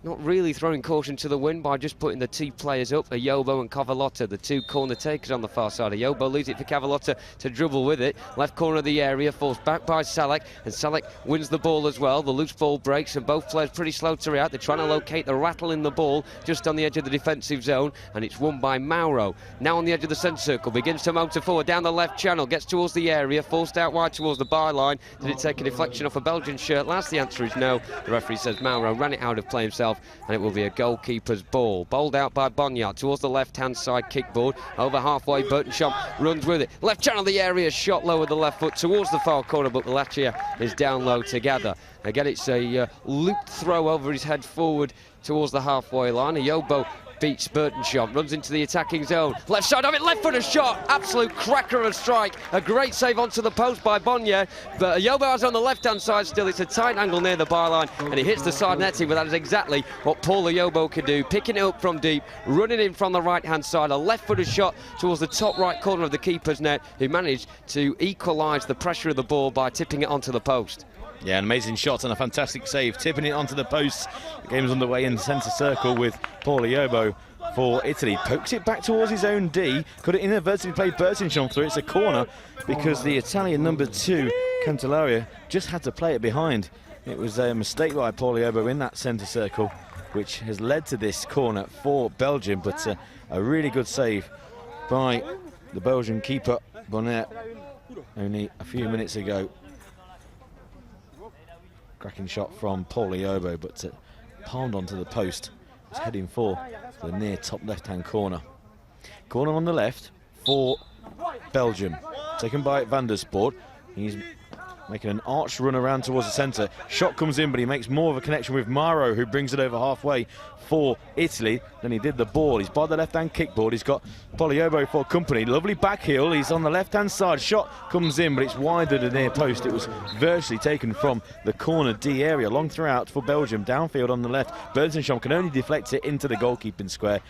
not really throwing caution to the wind by just putting the 2 players up, Ayobo and Cavallotto, the 2 corner takers on the far side. Ayobo leaves it for Cavallotto to dribble with it. Left corner of the area, forced back by Salek, and Salek wins the ball as well. The loose ball breaks, and both players pretty slow to react. They're trying to locate the rattle in the ball just on the edge of the defensive zone, and it's won by Mauro. Now on the edge of the centre circle, begins to motor forward down the left channel, gets towards the area, forced out wide towards the byline. Did it take a deflection off a Belgian shirt? Last, the answer is no. The referee says Mauro ran it out of play himself, and it will be a goalkeeper's ball. Bowled out by Bonyard towards the left-hand side kickboard. Over halfway, Burtonchomp runs with it. Left channel of the area, shot low with the left foot towards the far corner, but Lachia is down low together. Again, it's a looped throw over his head forward towards the halfway line. Ayobo beats Burtonchomp, runs into the attacking zone. Left side of it, left footer shot. Absolute cracker of a strike. A great save onto the post by Bonnier. But Ayobo is on the left-hand side still. It's a tight angle near the byline, and he hits the side netting, but that is exactly what Paul Ayobo can do. Picking it up from deep, running in from the right-hand side. A left footer shot towards the top right corner of the keeper's net, who managed to equalise the pressure of the ball by tipping it onto the post. Yeah, an amazing shot and a fantastic save, tipping it onto the post. The game's underway in the centre circle with Pauliobo for Italy. Pokes it back towards his own D. Could it inadvertently play Burtonchomp through? It's a corner because the Italian number 2, Cantalaria, just had to play it behind. It was a mistake by Pauliobo in that centre circle, which has led to this corner for Belgium, but a really good save by the Belgian keeper, Bonnet, only a few minutes ago. Cracking shot from Pauliobo, but palmed onto the post. It's heading for the near top left-hand corner. Corner on the left for Belgium. Taken by Van der Spoort. He's making an arch run around towards the centre. Shot comes in, but he makes more of a connection with Mauro, who brings it over halfway for Italy than he did the ball. He's by the left-hand kickboard. He's got Pauliobo for company. Lovely back heel. He's on the left-hand side. Shot comes in, but it's wide of the near post. It was virtually taken from the corner D area. Long throughout for Belgium. Downfield on the left. Burtonchomp can only deflect it into the goalkeeping square.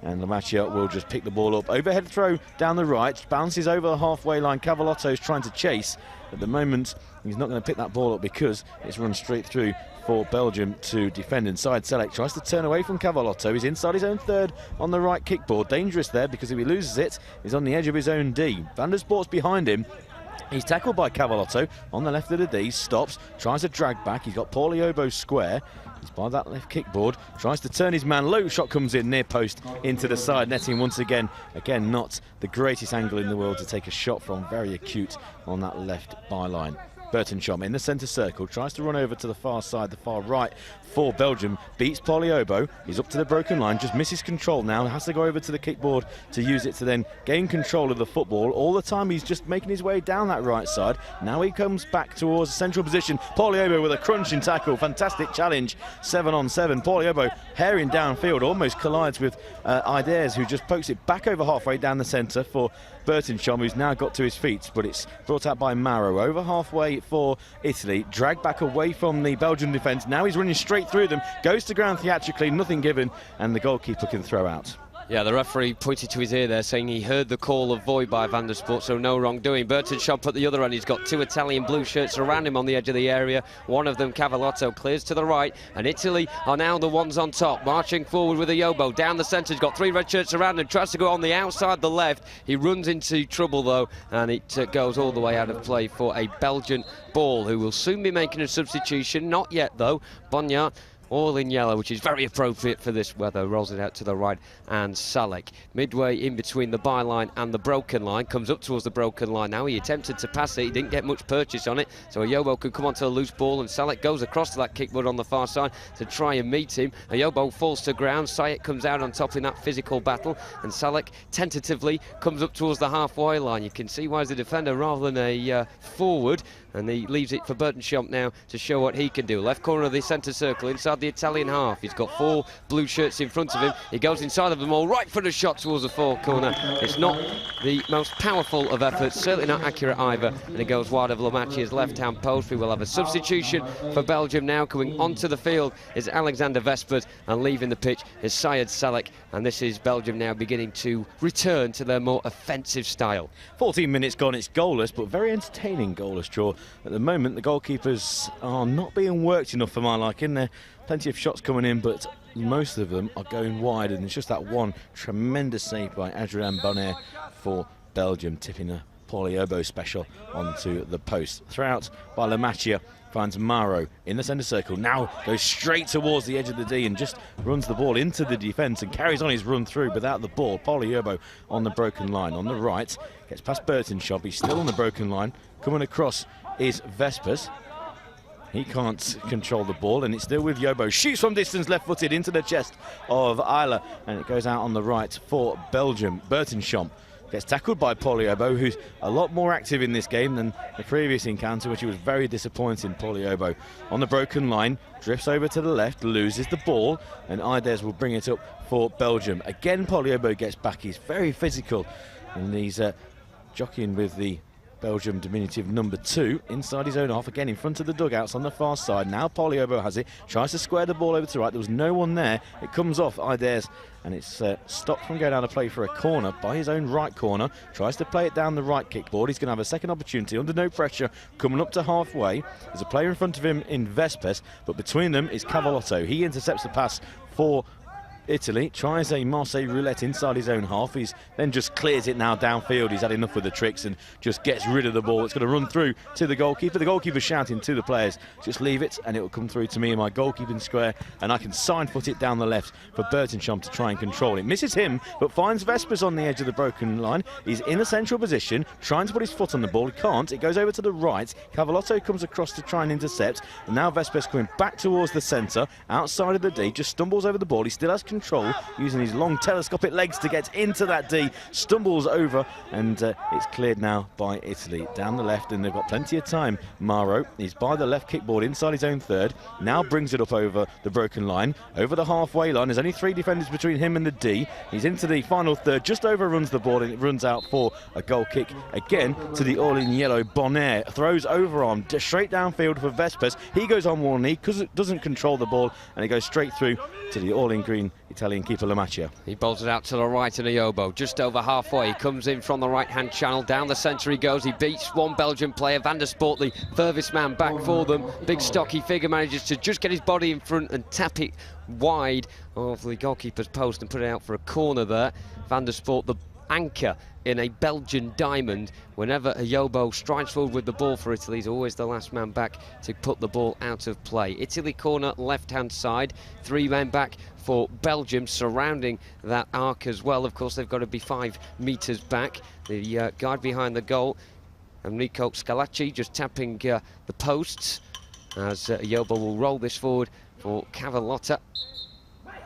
And Lamachia will just pick the ball up. Overhead throw down the right. Bounces over the halfway line. Cavallotto's trying to chase. At the moment, he's not going to pick that ball up because it's run straight through for Belgium to defend inside. Selec tries to turn away from Cavallotto. He's inside his own third on the right kickboard. Dangerous there because if he loses it, he's on the edge of his own D. Van der Spoort's behind him. He's tackled by Cavallotto on the left of the D, stops, tries to drag back. He's got Pauliobo square. He's by that left kickboard, tries to turn his man low. Shot comes in near post into the side netting once again. Again, not the greatest angle in the world to take a shot from. Very acute on that left byline. Burtonchomp in the centre circle, tries to run over to the far side, the far right for Belgium, beats Pauliobo. He's up to the broken line, just misses control now, has to go over to the kickboard to use it to then gain control of the football. All the time he's just making his way down that right side. Now he comes back towards the central position. Pauliobo with a crunching tackle, fantastic challenge, 7-on-7. Pauliobo herring downfield, almost collides with Iders, who just pokes it back over halfway down the centre for Burtonchomp, who's now got to his feet, but it's brought out by Mauro over halfway for Italy, dragged back away from the Belgian defence. Now he's running straight through them, goes to ground theatrically, nothing given, and the goalkeeper can throw out. Yeah, the referee pointed to his ear there, saying he heard the call of void by Van der Sport, so no wrongdoing. Burton Shop at the other end. He's got two Italian blue shirts around him on the edge of the area. One of them, Cavallotto, clears to the right, and Italy are now the ones on top, marching forward with Ayobo. Down the centre, he's got three red shirts around him, tries to go on the outside, the left. He runs into trouble, though, and it goes all the way out of play for a Belgian ball, who will soon be making a substitution. Not yet, though. Bonyard, all in yellow, which is very appropriate for this weather, rolls it out to the right, and Salek midway in between the byline and the broken line, comes up towards the broken line now. He attempted to pass it, he didn't get much purchase on it, so Ayobo could come onto a loose ball, and Salek goes across to that kickboard on the far side to try and meet him. Ayobo falls to ground, Sayek comes out on top in that physical battle, and Salek tentatively comes up towards the halfway line. You can see why he's a defender rather than a forward, and he leaves it for Burtonshomp now to show what he can do. Left corner of the centre circle, inside the Italian half. He's got four blue shirts in front of him. He goes inside of them all, right for the shot towards the far corner. It's not the most powerful of efforts, certainly not accurate either, and it goes wide of Lamachia's left-hand post. We will have a substitution for Belgium now. Coming onto the field is Alexander Vespers, and leaving the pitch is Syed Salek, and this is Belgium now beginning to return to their more offensive style. 14 minutes gone, it's goalless, but very entertaining goalless draw. At the moment, the goalkeepers are not being worked enough for my liking. There are plenty of shots coming in, but most of them are going wide, and it's just that one tremendous save by Adrien Bonner for Belgium, tipping a Paul Ayobo special onto the post. Throw out by Lamachia, finds Maro in the centre circle, now goes straight towards the edge of the D and just runs the ball into the defence and carries on his run through without the ball. Paul Ayobo on the broken line. On the right, gets past Burtonshop, he's still on the broken line. Coming across is Vespers. He can't control the ball, and it's still with Yobo. Shoots from distance, left-footed into the chest of Isla, and it goes out on the right for Belgium. Burtonshop gets tackled by Poliobo, who's a lot more active in this game than the previous encounter, which he was very disappointing. Poliobo on the broken line, drifts over to the left, loses the ball, and Ides will bring it up for Belgium. Again, Poliobo gets back. He's very physical, and he's jockeying with the Belgium diminutive number 2 inside his own half, again in front of the dugouts on the far side. Now Poliobo has it, tries to square the ball over to the right. There was no one there. It comes off Ides, and it's stopped from going down to play for a corner by his own right corner. Tries to play it down the right kickboard. He's going to have a second opportunity under no pressure, coming up to halfway. There's a player in front of him in Vespers, but between them is Cavallotto. He intercepts the pass for Italy, tries a Marseille roulette inside his own half. He's then just clears it now downfield. He's had enough with the tricks and just gets rid of the ball. It's going to run through to the goalkeeper. The goalkeeper's shouting to the players, just leave it and it will come through to me in my goalkeeping square, and I can sign foot it down the left for Burtonsham to try and control it. Misses him, but finds Vespers on the edge of the broken line. He's in a central position, trying to put his foot on the ball. He can't. It goes over to the right. Cavallotto comes across to try and intercept, and now Vespers coming back towards the centre, outside of the D, just stumbles over the ball. He still has control, using his long telescopic legs to get into that D, stumbles over, and it's cleared now by Italy. Down the left, and they've got plenty of time. Maro, he's by the left kickboard inside his own third, now brings it up over the broken line, over the halfway line. There's only 3 defenders between him and the D. He's into the final third, just overruns the ball, and it runs out for a goal kick again to the all-in-yellow Bonner. Throws overarm straight downfield for Vespers. He goes on one knee because it doesn't control the ball, and it goes straight through to the all-in-green Italian keeper Lamachia. He bowls it out to the right in Ayobo, just over halfway. He comes in from the right-hand channel, down the centre he goes. He beats one Belgian player, Van der Sport, the furthest man back for them. Big stocky figure, manages to just get his body in front and tap it wide of the goalkeeper's post and put it out for a corner there. Van der Sport, the anchor in a Belgian diamond. Whenever Ayobo strides forward with the ball for Italy, he's always the last man back to put the ball out of play. Italy corner, left-hand side, 3 men back for Belgium surrounding that arc as well. Of course, they've got to be 5 metres back. The guard behind the goal, Enrico Scalacci, just tapping the posts as Ayobo will roll this forward for Cavallotto.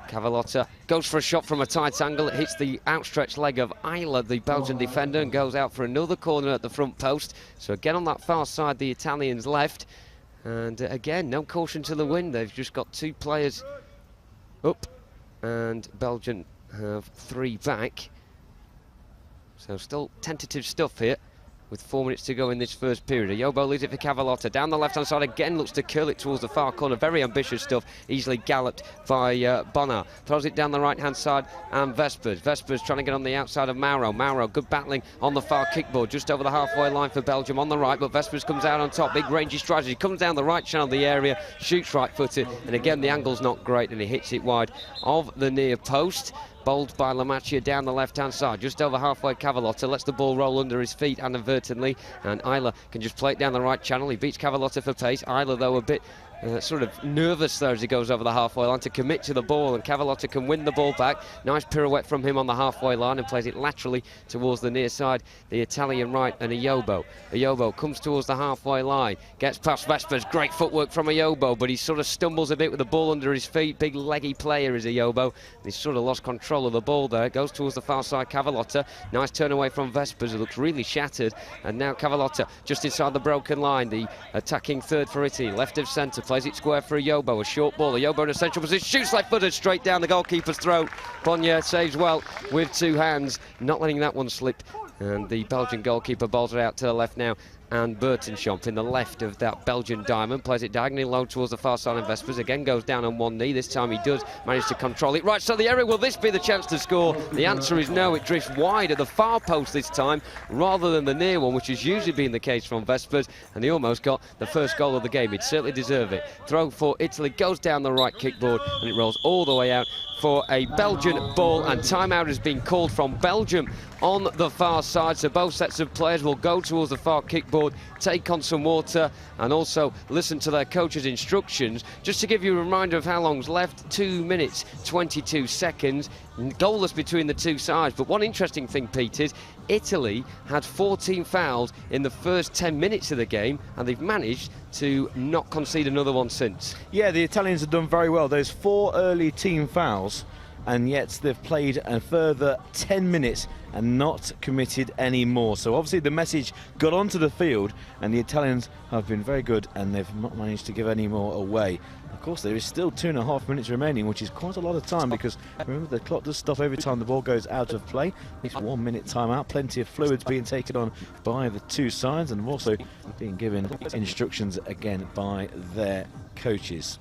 Cavallotto goes for a shot from a tight angle. It hits the outstretched leg of Isla, the Belgian defender, and goes out for another corner at the front post. So again on that far side, the Italians left. And again, no caution to the wind. They've just got 2 players up, and Belgium have 3 back. So still tentative stuff here. with 4 minutes to go in this first period. Ayobo leaves it for Cavalotta. Down the left-hand side again, looks to curl it towards the far corner. Very ambitious stuff, easily galloped by Bonner. Throws it down the right-hand side, and Vespers trying to get on the outside of Mauro. Good battling on the far kickboard, just over the halfway line for Belgium on the right, but Vespers comes out on top. Big rangy strides. He comes down the right channel of the area, shoots right-footed, and again the angle's not great, and he hits it wide of the near post. Bowled by Lamacchia down the left-hand side, just over halfway. Cavalotta lets the ball roll under his feet inadvertently, and Isla can just play it down the right channel. He beats Cavalotta for pace. Isla, though, a bit sort of nervous there as he goes over the halfway line to commit to the ball, and Cavalotta can win the ball back. Nice pirouette from him on the halfway line and plays it laterally towards the near side, the Italian right, and Ayobo comes towards the halfway line, gets past Vespers. Great footwork from Ayobo, but he sort of stumbles a bit with the ball under his feet. Big leggy player is Ayobo, and he's sort of lost control of the ball there. Goes towards the far side. Cavalotta, nice turn away from Vespers, who looks really shattered, and now Cavalotta just inside the broken line, the attacking third for Italy, left of centre. Plays it square for Ayobo, a short ball. Ayobo in a central position, shoots left-footed straight down the goalkeeper's throat. Bonnier saves well with 2 hands, not letting that one slip. And the Belgian goalkeeper bowls it out to the left now. And Bertenschamp in the left of that Belgian diamond plays it diagonally low towards the far side of Vespers. Again goes down on one knee. This time he does manage to control it. Right, so the area, will this be the chance to score? The answer is no. It drifts wide at the far post this time rather than the near one, which has usually been the case from Vespers, and he almost got the first goal of the game. He'd certainly deserve it. Throw for Italy goes down the right kickboard, and it rolls all the way out for a Belgian ball, and timeout has been called from Belgium on the far side. So both sets of players will go towards the far kickboard, take on some water, and also listen to their coach's instructions. Just to give you a reminder of how long's left, 2 minutes 22 seconds, goalless between the two sides. But one interesting thing, Pete, is Italy had 14 fouls in the first 10 minutes of the game, and they've managed to not concede another one since. Yeah, the Italians have done very well. There's 4 early team fouls, and yet they've played a further 10 minutes and not committed any more. So obviously the message got onto the field, and the Italians have been very good, and they've not managed to give any more away. Of course, there is still 2.5 minutes remaining, which is quite a lot of time, because remember, the clock does stop every time the ball goes out of play. It's 1 minute timeout. Plenty of fluids being taken on by the two sides, and also being given instructions again by their coaches.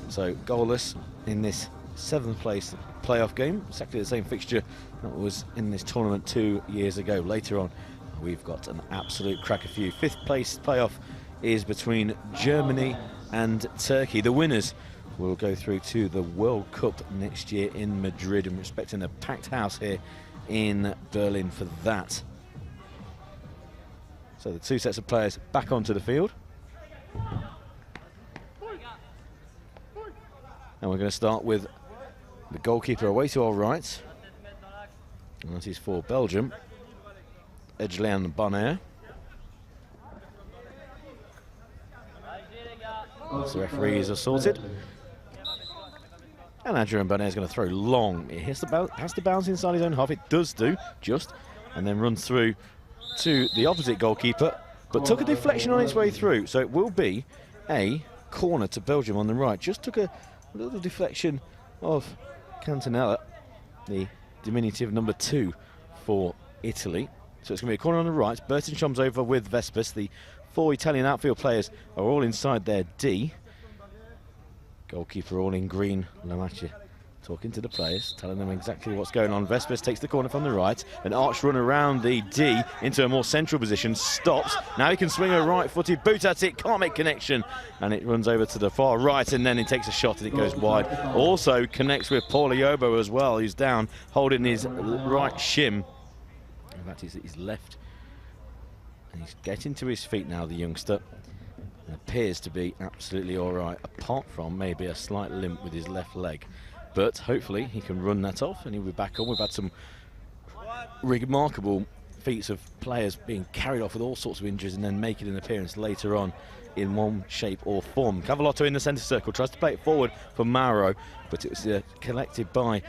So goalless in this 7th place playoff game, exactly the same fixture that was in this tournament 2 years ago. Later on, we've got an absolute cracker for you. 5th place playoff is between Germany and Turkey. The winners will go through to the World Cup next year in Madrid, and we're expecting a packed house here in Berlin for that. So the 2 sets of players back onto the field. And we're going to start with the goalkeeper away to our right. And that is for Belgium, Edgeland Bonner. So the referees are sorted. And Adrian Bonner is going to throw long. It has to bounce inside his own half. It does do, just. And then runs through to the opposite goalkeeper. But took a deflection on its way through. So it will be a corner to Belgium on the right. Just took a little deflection of Cantonella, the diminutive number 2 for Italy. So it's going to be a corner on the right. Bertenchamp's over with Vespers. The 4 Italian outfield players are all inside their D. Goalkeeper all in green. Lamacchia talking to the players, telling them exactly what's going on. Vespers takes the corner from the right. An arch run around the D into a more central position. Stops. Now he can swing a right-footed boot at it. Can't make connection. And it runs over to the far right, and then he takes a shot and it goes wide. Also connects with Paul Ayobo as well, who's down holding his right shim. In fact, he's left. And he's getting to his feet now, the youngster. And appears to be absolutely all right, apart from maybe a slight limp with his left leg. But hopefully he can run that off and he'll be back on. We've had some remarkable feats of players being carried off with all sorts of injuries and then making an appearance later on in one shape or form. Cavalotta in the centre circle, tries to play it forward for Mauro, but it was collected by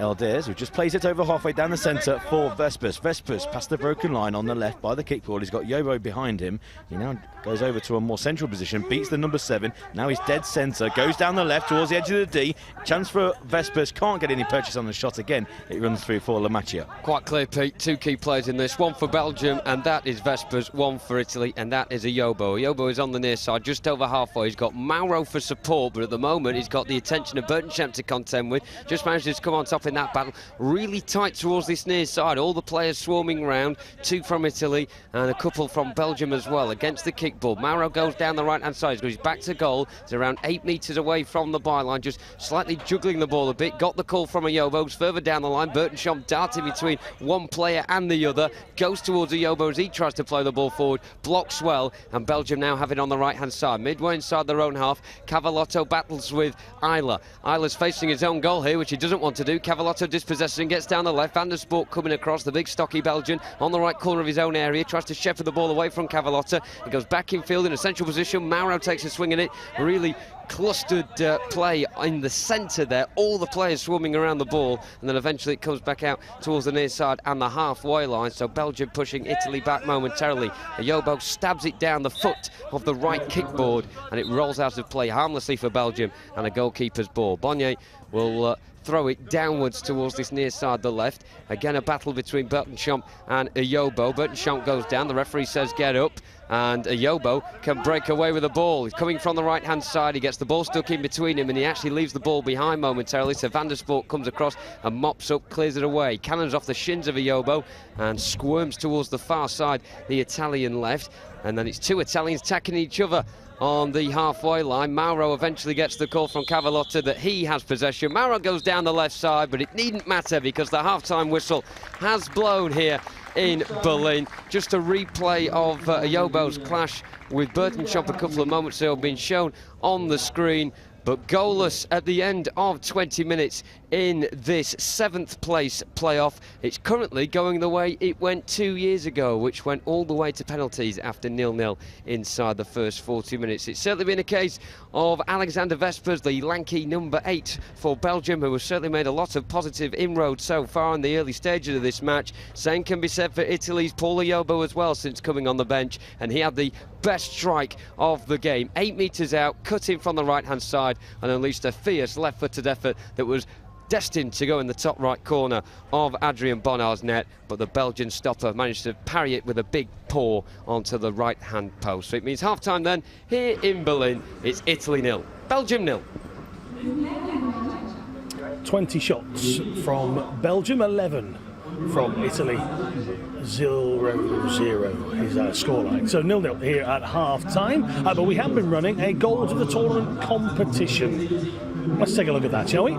Elders, who just plays it over halfway down the centre for Vespers. Vespers past the broken line on the left by the kickball. He's got Yobo behind him. He now goes over to a more central position, beats the number 7. Now he's dead centre, goes down the left towards the edge of the D. Chance for Vespers, can't get any purchase on the shot again. It runs through for Lamacchia. Quite clear, Pete. 2 key players in this. One for Belgium, and that is Vespers. One for Italy, and that is Yobo. Yobo is on the near side, just over halfway. He's got Mauro for support, but at the moment he's got the attention of Burtonsham to contend with. Just managed to come on top in that battle. Really tight towards this near side. All the players swarming round. 2 from Italy and a couple from Belgium as well against the kickball. Mauro goes down the right-hand side. He's back to goal. He's around 8 metres away from the byline, just slightly juggling the ball a bit. Got the call from Yobo. Further down the line, Burtonsham darting between one player and the other. Goes towards Yobo as he tries to play the ball forward. Blocks well, and Belgium now have it on the right-hand side. Midway inside their own half, Cavallotto battles with Isla. Isla's facing his own goal here, which he doesn't want to do. Cavallotto dispossessing, gets down the left. Van der Spoort coming across, the big stocky Belgian on the right corner of his own area, tries to shepherd the ball away from Cavallotto. He goes back in field in a central position. Mauro takes a swing at it. Really clustered play in the centre there, all the players swarming around the ball, and then eventually it comes back out towards the near side and the halfway line, so Belgium pushing Italy back momentarily. Yobo stabs it down the foot of the right kickboard and it rolls out of play harmlessly for Belgium, and a goalkeeper's ball. Bonnier will throw it downwards towards this near side, the left. Again, a battle between Burtonsham and Yobo. Burtonsham goes down, the referee says get up, and Yobo can break away with the ball. He's coming from the right-hand side. He gets the ball stuck in between him, and he actually leaves the ball behind momentarily. So Van der Spoort comes across and mops up, clears it away. Cannons off the shins of Yobo and squirms towards the far side, the Italian left. And then it's 2 Italians attacking each other on the halfway line. Mauro eventually gets the call from Cavallotto that he has possession. Mauro goes down the left side, but it needn't matter because the half-time whistle has blown here in Berlin. Just a replay of Yobo's clash with Burtonsham a couple of moments ago being shown on the screen, but goalless at the end of 20 minutes in this 7th place playoff. It's currently going the way it went 2 years ago, which went all the way to penalties after 0-0 inside the first 40 minutes. It's certainly been a case of Alexander Vespers, the lanky number 8 for Belgium, who has certainly made a lot of positive inroads so far in the early stages of this match. Same can be said for Italy's Paul Yobo as well, since coming on the bench, and he had the best strike of the game. 8 metres out, cut in from the right-hand side, and unleashed a fierce left-footed effort that was destined to go in the top right corner of Adrian Bonnard's net, but the Belgian stopper managed to parry it with a big paw onto the right-hand post. So it means half-time then, here in Berlin, it's Italy 0, Belgium 0. 20 shots from Belgium, 11 from Italy. 0-0 is our scoreline. So 0-0 here at half-time, but we have been running a goals of the tournament competition. Let's take a look at that, shall we?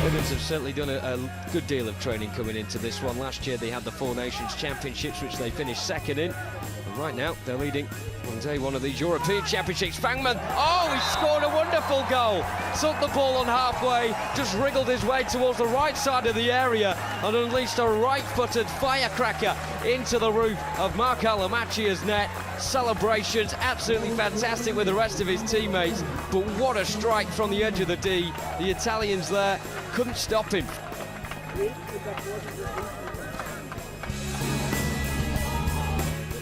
Women's have certainly done a good deal of training coming into this one. Last year they had the Four Nations Championships, which they finished second in. And right now they're leading on day one of these European Championships. Fangman, oh, he scored a wonderful goal. Took the ball on halfway, just wriggled his way towards the right side of the area and unleashed a right-footed firecracker into the roof of Marco Lamacchia's net. Celebrations absolutely fantastic with the rest of his teammates, but what a strike from the edge of the D. The Italians there couldn't stop him.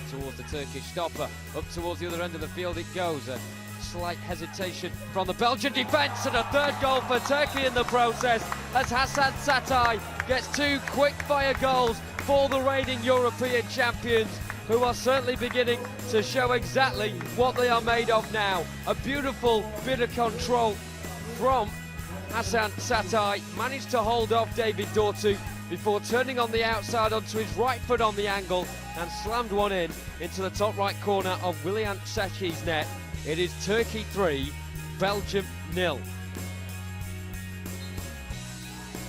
Towards the Turkish stopper, up towards the other end of the field it goes. A slight hesitation from the Belgian defence, and a third goal for Turkey in the process as Hassan Satay gets 2 quick-fire goals for the reigning European champions, who are certainly beginning to show exactly what they are made of now. A beautiful bit of control from Hassan Satay, managed to hold off David Dortu before turning on the outside onto his right foot on the angle and slammed one in into the top right corner of Willian Sechi's net. It is Turkey 3, Belgium 0.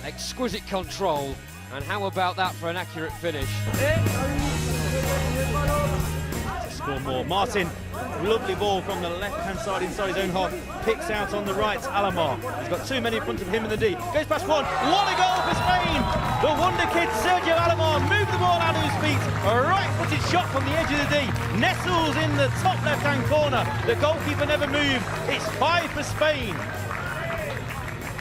Exquisite control, and how about that for an accurate finish? score more. Martin, lovely ball from the left-hand side inside his own half, picks out on the right, Alamar. He's got too many in front of him in the D. Goes past one, what a goal for Spain! The wonder kid Sergio Alamar moved the ball out of his feet. A right-footed shot from the edge of the D. Nestles in the top left-hand corner. The goalkeeper never moved. It's 5 for Spain.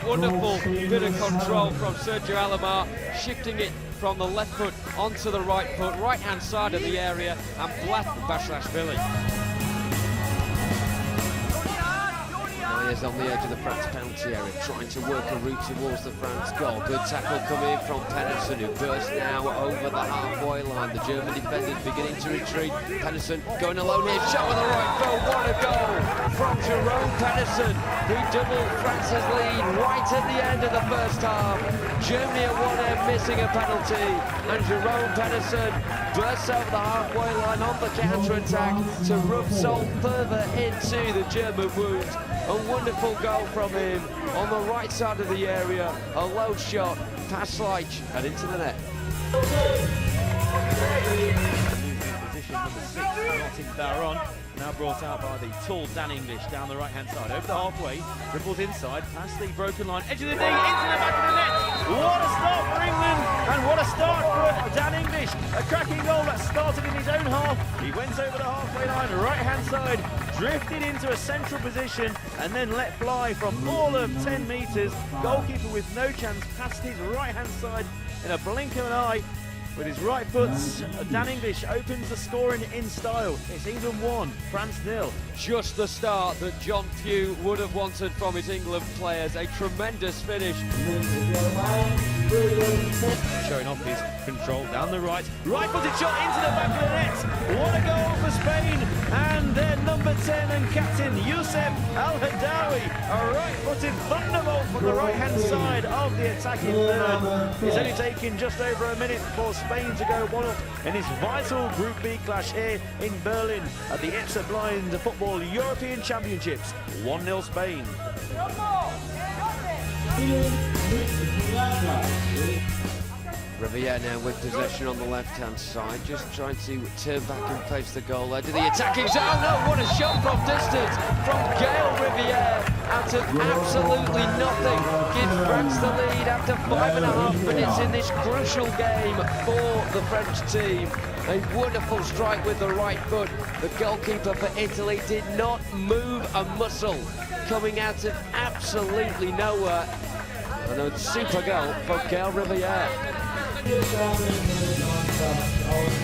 Wonderful bit of control from Sergio Alamar, shifting it from the left foot onto the right foot, right-hand side of the area, and blast Bashlashvili. Myers on the edge of the France penalty area, trying to work a route towards the France goal. Good tackle coming from Pedersen, who bursts now over the halfway line. The German defenders beginning to retreat. Pedersen going alone here, shot with the right foot. What a goal from Jerome Pedersen. He doubled France's lead right at the end of the first half. Germany at one end missing a penalty, and Jerome Pedersen bursts over the halfway line on the counter-attack to rub salt further into the German wounds. A wonderful goal from him on the right side of the area. A low shot past Leitch and into the net. Position number 6, Martin Baron, now brought out by the tall Dan English down the right-hand side, over the halfway, dribbles inside, past the broken line, edge of the D, into the back of the net. What a start for England, and what a start for Dan English. A cracking goal that started in his own half. He went over the halfway line, right-hand side, drifted into a central position, and then let fly from all of 10 metres. Goalkeeper with no chance, past his right-hand side in a blink of an eye. With his right foot, Dan English opens the scoring in style. It's England 1, France 0. Just the start that John Pugh would have wanted from his England players. A tremendous finish. Showing off his control down the right. Right-footed shot into the back of the net. What a goal for Spain. And their number 10 and captain, Youssef Al-Hadawi. A right-footed thunderbolt from the right-hand side of the attacking third. It's only taken just over a minute for Spain to go 1-up in this vital Group B clash here in Berlin at the IBSA Blind Football European Championships. 1-0 Spain. Riviere now with possession on the left-hand side, just trying to turn back and face the goal edge of the attacking zone. Oh no, what a shot from distance from Gael Riviere out of absolutely nothing. Gives France the lead after 5.5 minutes in this crucial game for the French team. A wonderful strike with the right foot. The goalkeeper for Italy did not move a muscle, coming out of absolutely nowhere. And a super goal for Gael Riviere.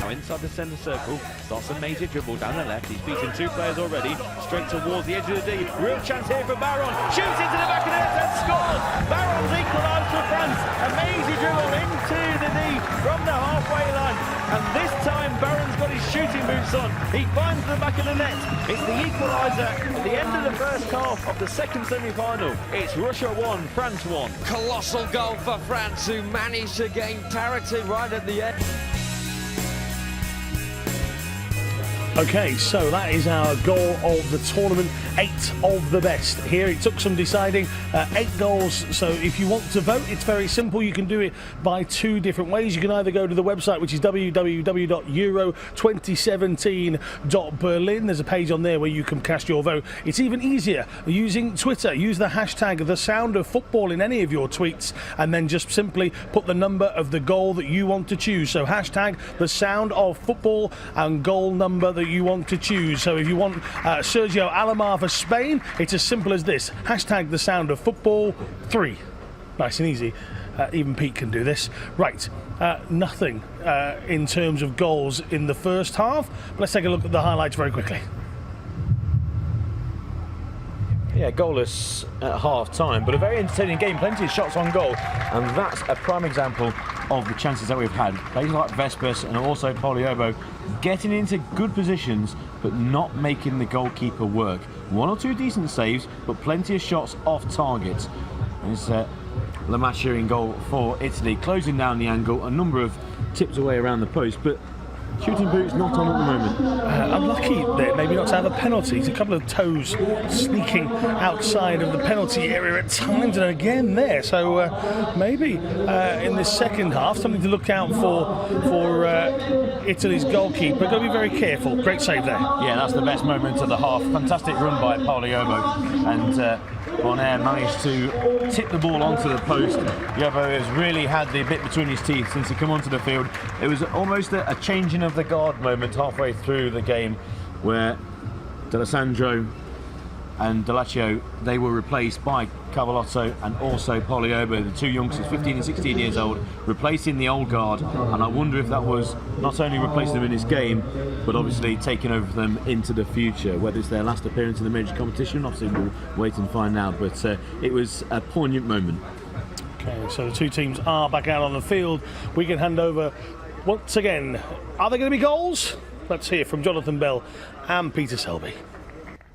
Now inside the centre circle, starts a major dribble down the left. He's beaten 2 players already, straight towards the edge of the D. Real chance here for Baron. Shoots into the back of the net and scores. Baron's equalised for France. Amazing dribble into the D from the halfway line. And this time Baron's got his shooting boots on. He finds the back of the net. It's the equaliser at the end of the first half of the second semi-final. It's Russia 1, France 1. Colossal goal for France, who managed to gain parity right at the end. Okay, so that is our goal of the tournament, 8 of the best. Here it took some deciding, 8 goals. So if you want to vote, it's very simple. You can do it by 2 different ways. You can either go to the website, which is www.euro2017.berlin. There's a page on there where you can cast your vote. It's even easier using Twitter. Use the hashtag #TheSoundOfFootball in any of your tweets, and then just simply put the number of the goal that you want to choose. So hashtag #TheSoundOfFootball and goal number that you want to choose. So if you want Sergio Alamar for Spain, it's as simple as this. Hashtag #TheSoundOfFootball 3. Nice and easy. Even Pete can do this. Right, nothing in terms of goals in the first half. But let's take a look at the highlights very quickly. Yeah, goalless at half-time, but a very entertaining game. Plenty of shots on goal, and that's a prime example of the chances that we've had. Players like Vespers and also Poliobo getting into good positions, but not making the goalkeeper work. 1 or 2 decent saves, but plenty of shots off target. It's Lamaccia in goal for Italy, closing down the angle, a number of tips away around the post, but Shooting boots not on at the moment. Unlucky there, maybe not to have a penalty. It's a couple of toes sneaking outside of the penalty area at times, and again there. So maybe in the second half, something to look out for Italy's goalkeeper. Got to be very careful. Great save there. Yeah, that's the best moment of the half. Fantastic run by Yobo, and Bonaire managed to tip the ball onto the post. Yobo has really had the bit between his teeth since he came onto the field. It was almost a changing of the guard moment halfway through the game, where D'Alessandro and Delaccio, they were replaced by Cavallotto and also Poliobo, the two youngsters, 15 and 16 years old, replacing the old guard. And I wonder if that was not only replacing them in this game, but obviously taking over them into the future. Whether it's their last appearance in the major competition, obviously we'll wait and find out. But it was a poignant moment. Okay, so the two teams are back out on the field. We can hand over once again. Are there going to be goals? Let's hear from Jonathan Bell and Peter Selby.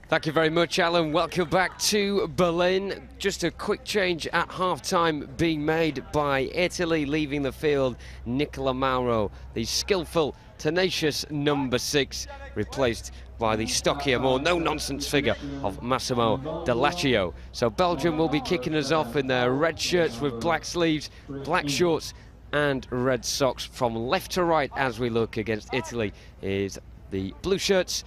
Thank you very much, Alan. Welcome back to Berlin. Just a quick change at half-time being made by Italy, leaving the field. Nicola Mauro, the skillful, tenacious number 6, replaced by the stockier, more no-nonsense figure of Massimo Delaccio. So Belgium will be kicking us off in their red shirts with black sleeves, black shorts and red socks. From left to right as we look against Italy is the blue shirts,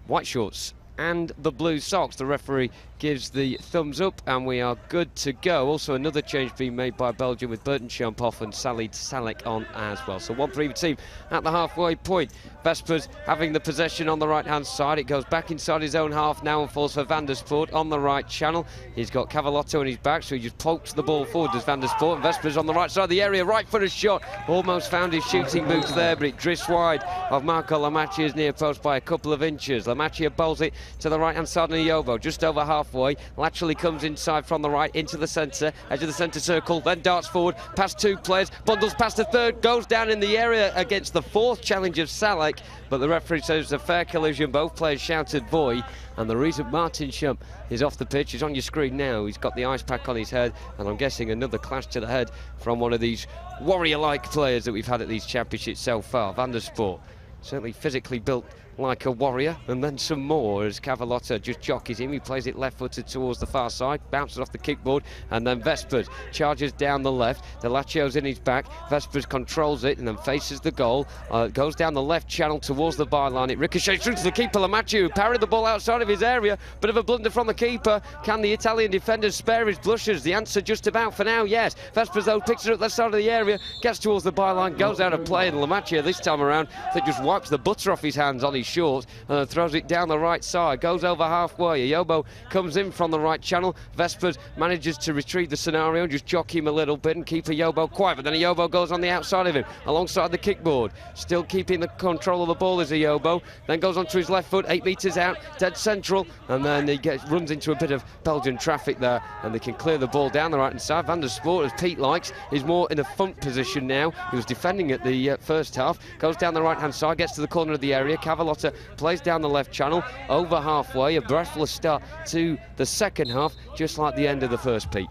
white shorts and the blue socks. The referee gives the thumbs up and we are good to go. Also another change being made by Belgium with Burton Champ off and Salid Salek on as well. So 1-3 team at the halfway point. Vespers having the possession on the right hand side. It goes back inside his own half now and falls for Van der Spoort on the right channel. He's got Cavallotto in his back, so he just pokes the ball forward, does Van der Spoort, and Vespers on the right side of the area, right footed shot, almost found his shooting boots there, but it drifts wide of Marco Lamacchia's near post by a couple of inches. Lamacchia bowls it to the right hand side of Yobo, just over halfway, laterally comes inside from the right into the centre, edge of the centre circle, then darts forward, past two players, bundles past the third, goes down in the area against the fourth challenge of Salek, but the referee says it's a fair collision. Both players shouted boy, and the reason Martin Schump is off the pitch is on your screen now. He's got the ice pack on his head, and I'm guessing another clash to the head from one of these warrior-like players that we've had at these championships so far. Van der Spoort, certainly physically built like a warrior, and then some more as Cavallotto just jockeys him. He plays it left-footed towards the far side, bounces off the kickboard, and then Vespers charges down the left. Delaccio's in his back. Vespers controls it and then faces the goal. Goes down the left channel towards the byline. It ricochets through to the keeper, Lamacchia, who parried the ball outside of his area. Bit of a blunder from the keeper. Can the Italian defenders spare his blushes? The answer just about for now, yes. Vespers, though, picks it up left side of the area, gets towards the byline, goes out of play, and Lamacchia this time around, I think, just wipes the butter off his hands on his shorts and then throws it down the right side, goes over halfway. Ayobo comes in from the right channel. Vespers manages to retrieve the scenario, just jockey him a little bit and keep Ayobo quiet, but then Ayobo goes on the outside of him alongside the kickboard, still keeping the control of the ball is Ayobo, then goes onto his left foot, 8 metres out, dead central, and then he runs into a bit of Belgian traffic there, and they can clear the ball down the right hand side. Van der Spoort, as Pete likes, is more in a front position now. He was defending at the first half, goes down the right hand side, gets to the corner of the area. Cavallotto plays down the left channel, over halfway, a breathless start to the second half, just like the end of the first, Pete.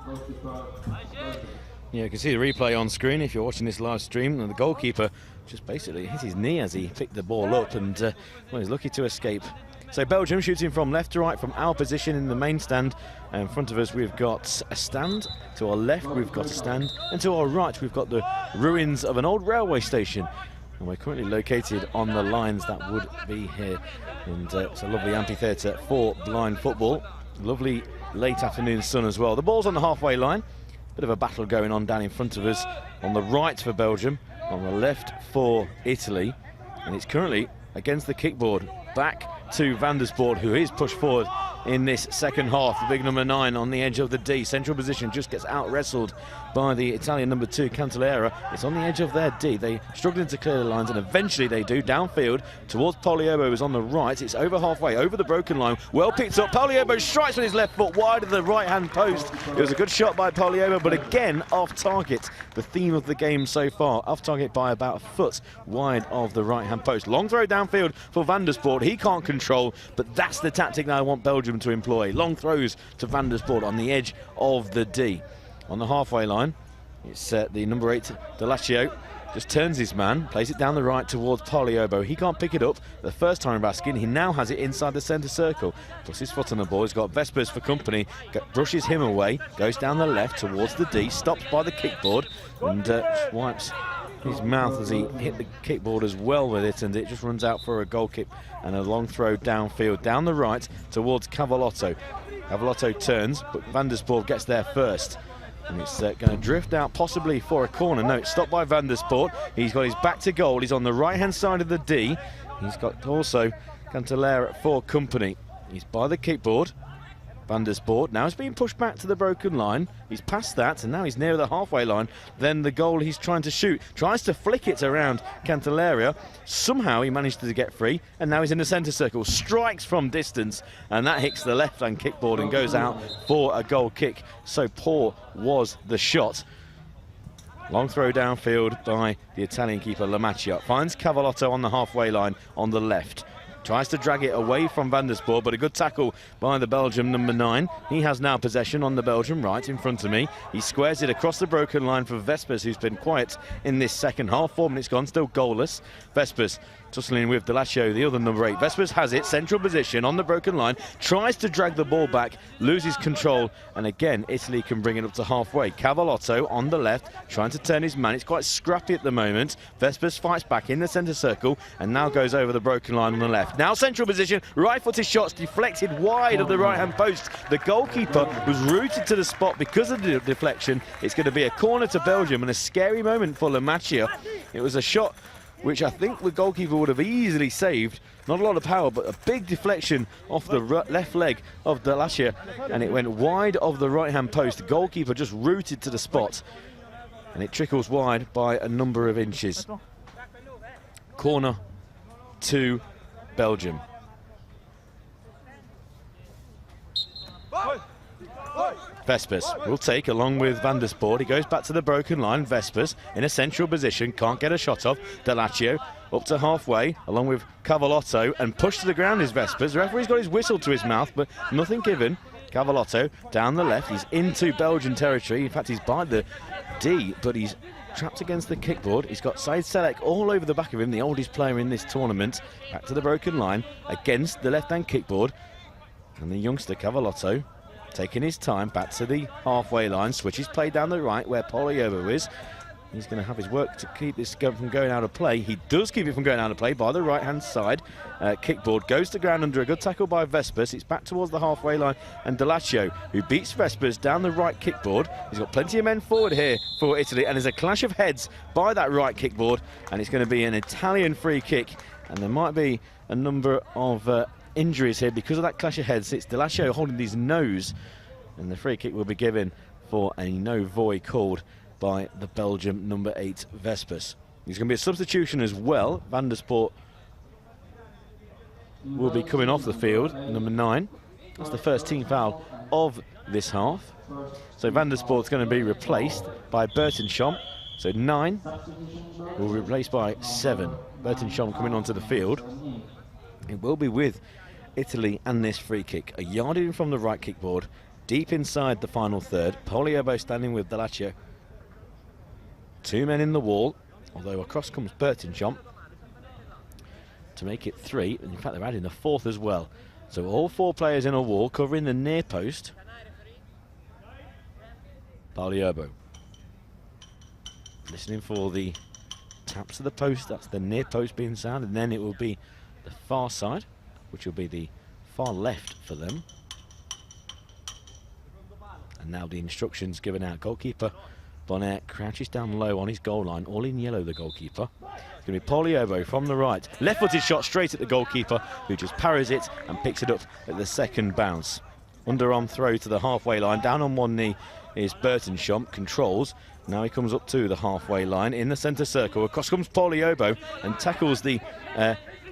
Yeah, you can see the replay on screen if you're watching this live stream, and the goalkeeper just basically hit his knee as he picked the ball up, and well, he's lucky to escape. So Belgium shooting from left to right from our position in the main stand. In front of us we've got a stand, to our left we've got a stand, and to our right we've got the ruins of an old railway station. And we're currently located on the lines that would be here. And it's a lovely amphitheatre for blind football. Lovely late afternoon sun as well. The ball's on the halfway line. Bit of a battle going on down in front of us. On the right for Belgium, on the left for Italy. And it's currently against the kickboard. Back to Van der Spoort, who is pushed forward in this second half. The big number 9 on the edge of the D. Central position just gets out-wrestled by the Italian number 2, Cantalera. It's on the edge of their D. They struggling to clear the lines, and eventually they do. Downfield towards Poliobo, who's on the right. It's over halfway, over the broken line. Well picked up. Poliobo strikes with his left foot wide of the right-hand post. It was a good shot by Poliobo, but again, off target. The theme of the game so far. Off target by about a foot wide of the right-hand post. Long throw downfield for Van der Spoort. He can't control, but that's the tactic that I want Belgium to employ. Long throws to Van der Spoort on the edge of the D. On the halfway line, it's the number 8, Delaccio. just turns his man, plays it down the right towards Poliobo. He can't pick it up. The first time of asking, he now has it inside the centre circle. Puts his foot on the ball. He's got Vespers for company. Brushes him away. Goes down the left towards the D. Stops by the kickboard and just wipes his mouth as he hit the kickboard as well with it, and it just runs out for a goal kick and a long throw downfield down the right towards Cavalotto. Cavalotto turns, but Van der Spoor gets there first. And it's going to drift out possibly for a corner. No, it's stopped by Van der Spoor. He's got his back to goal. He's on the right-hand side of the D. He's got also Cantalera for company. He's by the kickboard. Van der Spoor now is being pushed back to the broken line. He's past that, and now he's near the halfway line. Then the goal he's trying to shoot. Tries to flick it around Cantalera. Somehow he managed to get free, and now he's in the centre circle. Strikes from distance, and that hits the left-hand kickboard and goes out for a goal kick. So poor was the shot. Long throw downfield by the Italian keeper Lamaccia. Finds Cavalotto on the halfway line on the left. Tries to drag it away from Van der Spoor, but a good tackle by the Belgium number 9. He has now possession on the Belgium right in front of me. He squares it across the broken line for Vespers, who's been quiet in this second half. 4 minutes gone, still goalless. Vespers tussling with Delaccio, the other number 8. Vespers has it, central position on the broken line, tries to drag the ball back, loses control, and again Italy can bring it up to halfway. Cavalotto on the left, trying to turn his man. It's quite scrappy at the moment. Vespers fights back in the centre circle and now goes over the broken line on the left. Now central position, right-footed shots deflected wide of the right-hand post. The goalkeeper was rooted to the spot because of the deflection. It's going to be a corner to Belgium and a scary moment for Lamaccia. It was a shot which I think the goalkeeper would have easily saved. Not a lot of power, but a big deflection off the left leg of Delaccia, and it went wide of the right-hand post. The goalkeeper just rooted to the spot, and it trickles wide by a number of inches. Corner to Belgium. Vespers will take along with Van der Spoor. He goes back to the broken line. Vespers in a central position, can't get a shot off. Delaccio up to halfway along with Cavalotto and pushed to the ground is Vespers. The referee's got his whistle to his mouth, but nothing given. Cavalotto down the left. He's into Belgian territory. In fact, he's by the D, but he's trapped against the kickboard. He's got Said Selek all over the back of him, the oldest player in this tournament. Back to the broken line against the left-hand kickboard. And the youngster Cavalotto taking his time back to the halfway line, switches play down the right where Poliobo is. He's going to have his work to keep this from going out of play. He does keep it from going out of play by the right-hand side. Kickboard goes to ground under a good tackle by Vespers. It's back towards the halfway line, and Delaccio, who beats Vespers down the right kickboard. He's got plenty of men forward here for Italy, and there's a clash of heads by that right kickboard, and it's going to be an Italian free kick, and there might be a number of injuries here because of that clash of heads. It's Delaccio holding his nose, and the free kick will be given for a no void called by the Belgium number 8 Vespers. There's going to be a substitution as well. Van der Spoor will be coming off the field, number 9. That's the first team foul of this half. So Van der Spoor is going to be replaced by Bertenschamp. So 9 will be replaced by 7. Bertenschamp coming onto the field. It will be with Italy and this free kick. A yard in from the right kickboard, deep inside the final third. Poliobo standing with Delaccio. 2 men in the wall, although across comes Bertenschamp to make it 3. And in fact, they're adding a 4th as well. So all 4 players in a wall covering the near post. Poliobo listening for the taps of the post. That's the near post being sounded, and then it will be the far side, which will be the far left for them. And now the instructions given out. Goalkeeper Bonnet crouches down low on his goal line, all in yellow, the goalkeeper. It's going to be Poliobo from the right. Left-footed shot straight at the goalkeeper, who just parries it and picks it up at the second bounce. Underarm throw to the halfway line. Down on one knee is Bertenschamp, controls. Now he comes up to the halfway line in the centre circle. Across comes Poliobo and tackles the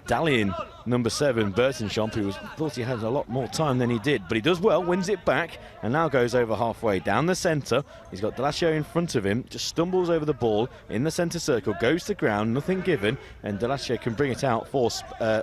Italian number 7, Bertonchomp, who thought he had a lot more time than he did, but he does well, wins it back, and now goes over halfway down the centre. He's got Delacio in front of him, just stumbles over the ball in the centre circle, goes to ground, nothing given, and Delacio can bring it out for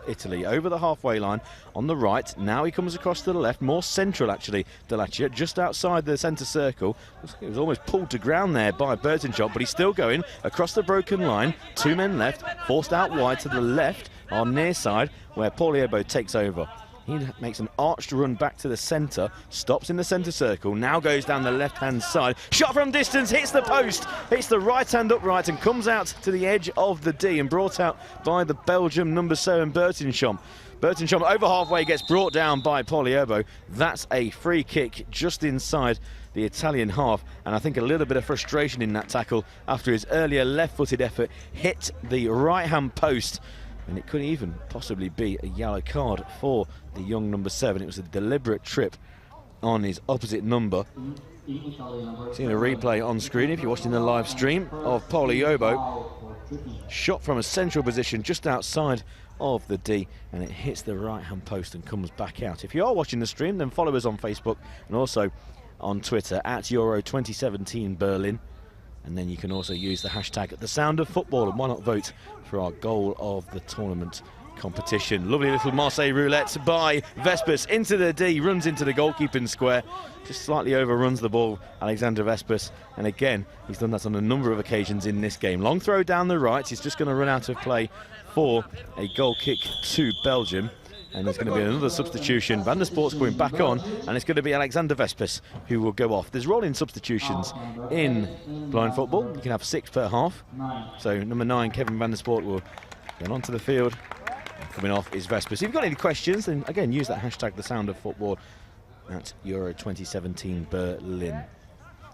Italy over the halfway line on the right. Now he comes across to the left, more central actually, Delacio, just outside the centre circle. It was almost pulled to ground there by Bertonchomp, but he's still going across the broken line. 2 men left, forced out wide to the left on near side where Pauliebo takes over. He makes an arched run back to the centre, stops in the centre circle, now goes down the left-hand side. Shot from distance, hits the post, hits the right hand upright and comes out to the edge of the D and brought out by the Belgium number 7, Bertonchomp. Bertonchomp over halfway gets brought down by Pauliebo. That's a free kick just inside the Italian half, and I think a little bit of frustration in that tackle after his earlier left-footed effort hit the right-hand post, and it could even possibly be a yellow card for the young number 7. It was a deliberate trip on his opposite number. Seeing a replay on screen if you're watching the live stream of Pauliebo. Shot from a central position just outside of the D, and it hits the right-hand post and comes back out. If you are watching the stream, then follow us on Facebook and also on Twitter at Euro 2017 Berlin. And then you can also use the hashtag #TheSoundOfFootball, and why not vote for our goal of the tournament competition. Lovely little Marseille roulette by Vespers into the D, runs into the goalkeeping square, just slightly overruns the ball, Alexander Vespers, and again he's done that on a number of occasions in this game. Long throw down the right, he's just going to run out of play for a goal kick to Belgium. And there's going to be another substitution. Van der Sport's going back on, and it's going to be Alexander Vespers who will go off. There's rolling substitutions in blind football. You can have 6 per half. So number 9, Kevin Van der Sport, will go onto the field. Coming off is Vespers. If you've got any questions, then again use that hashtag #TheSoundOfFootball at Euro 2017 Berlin.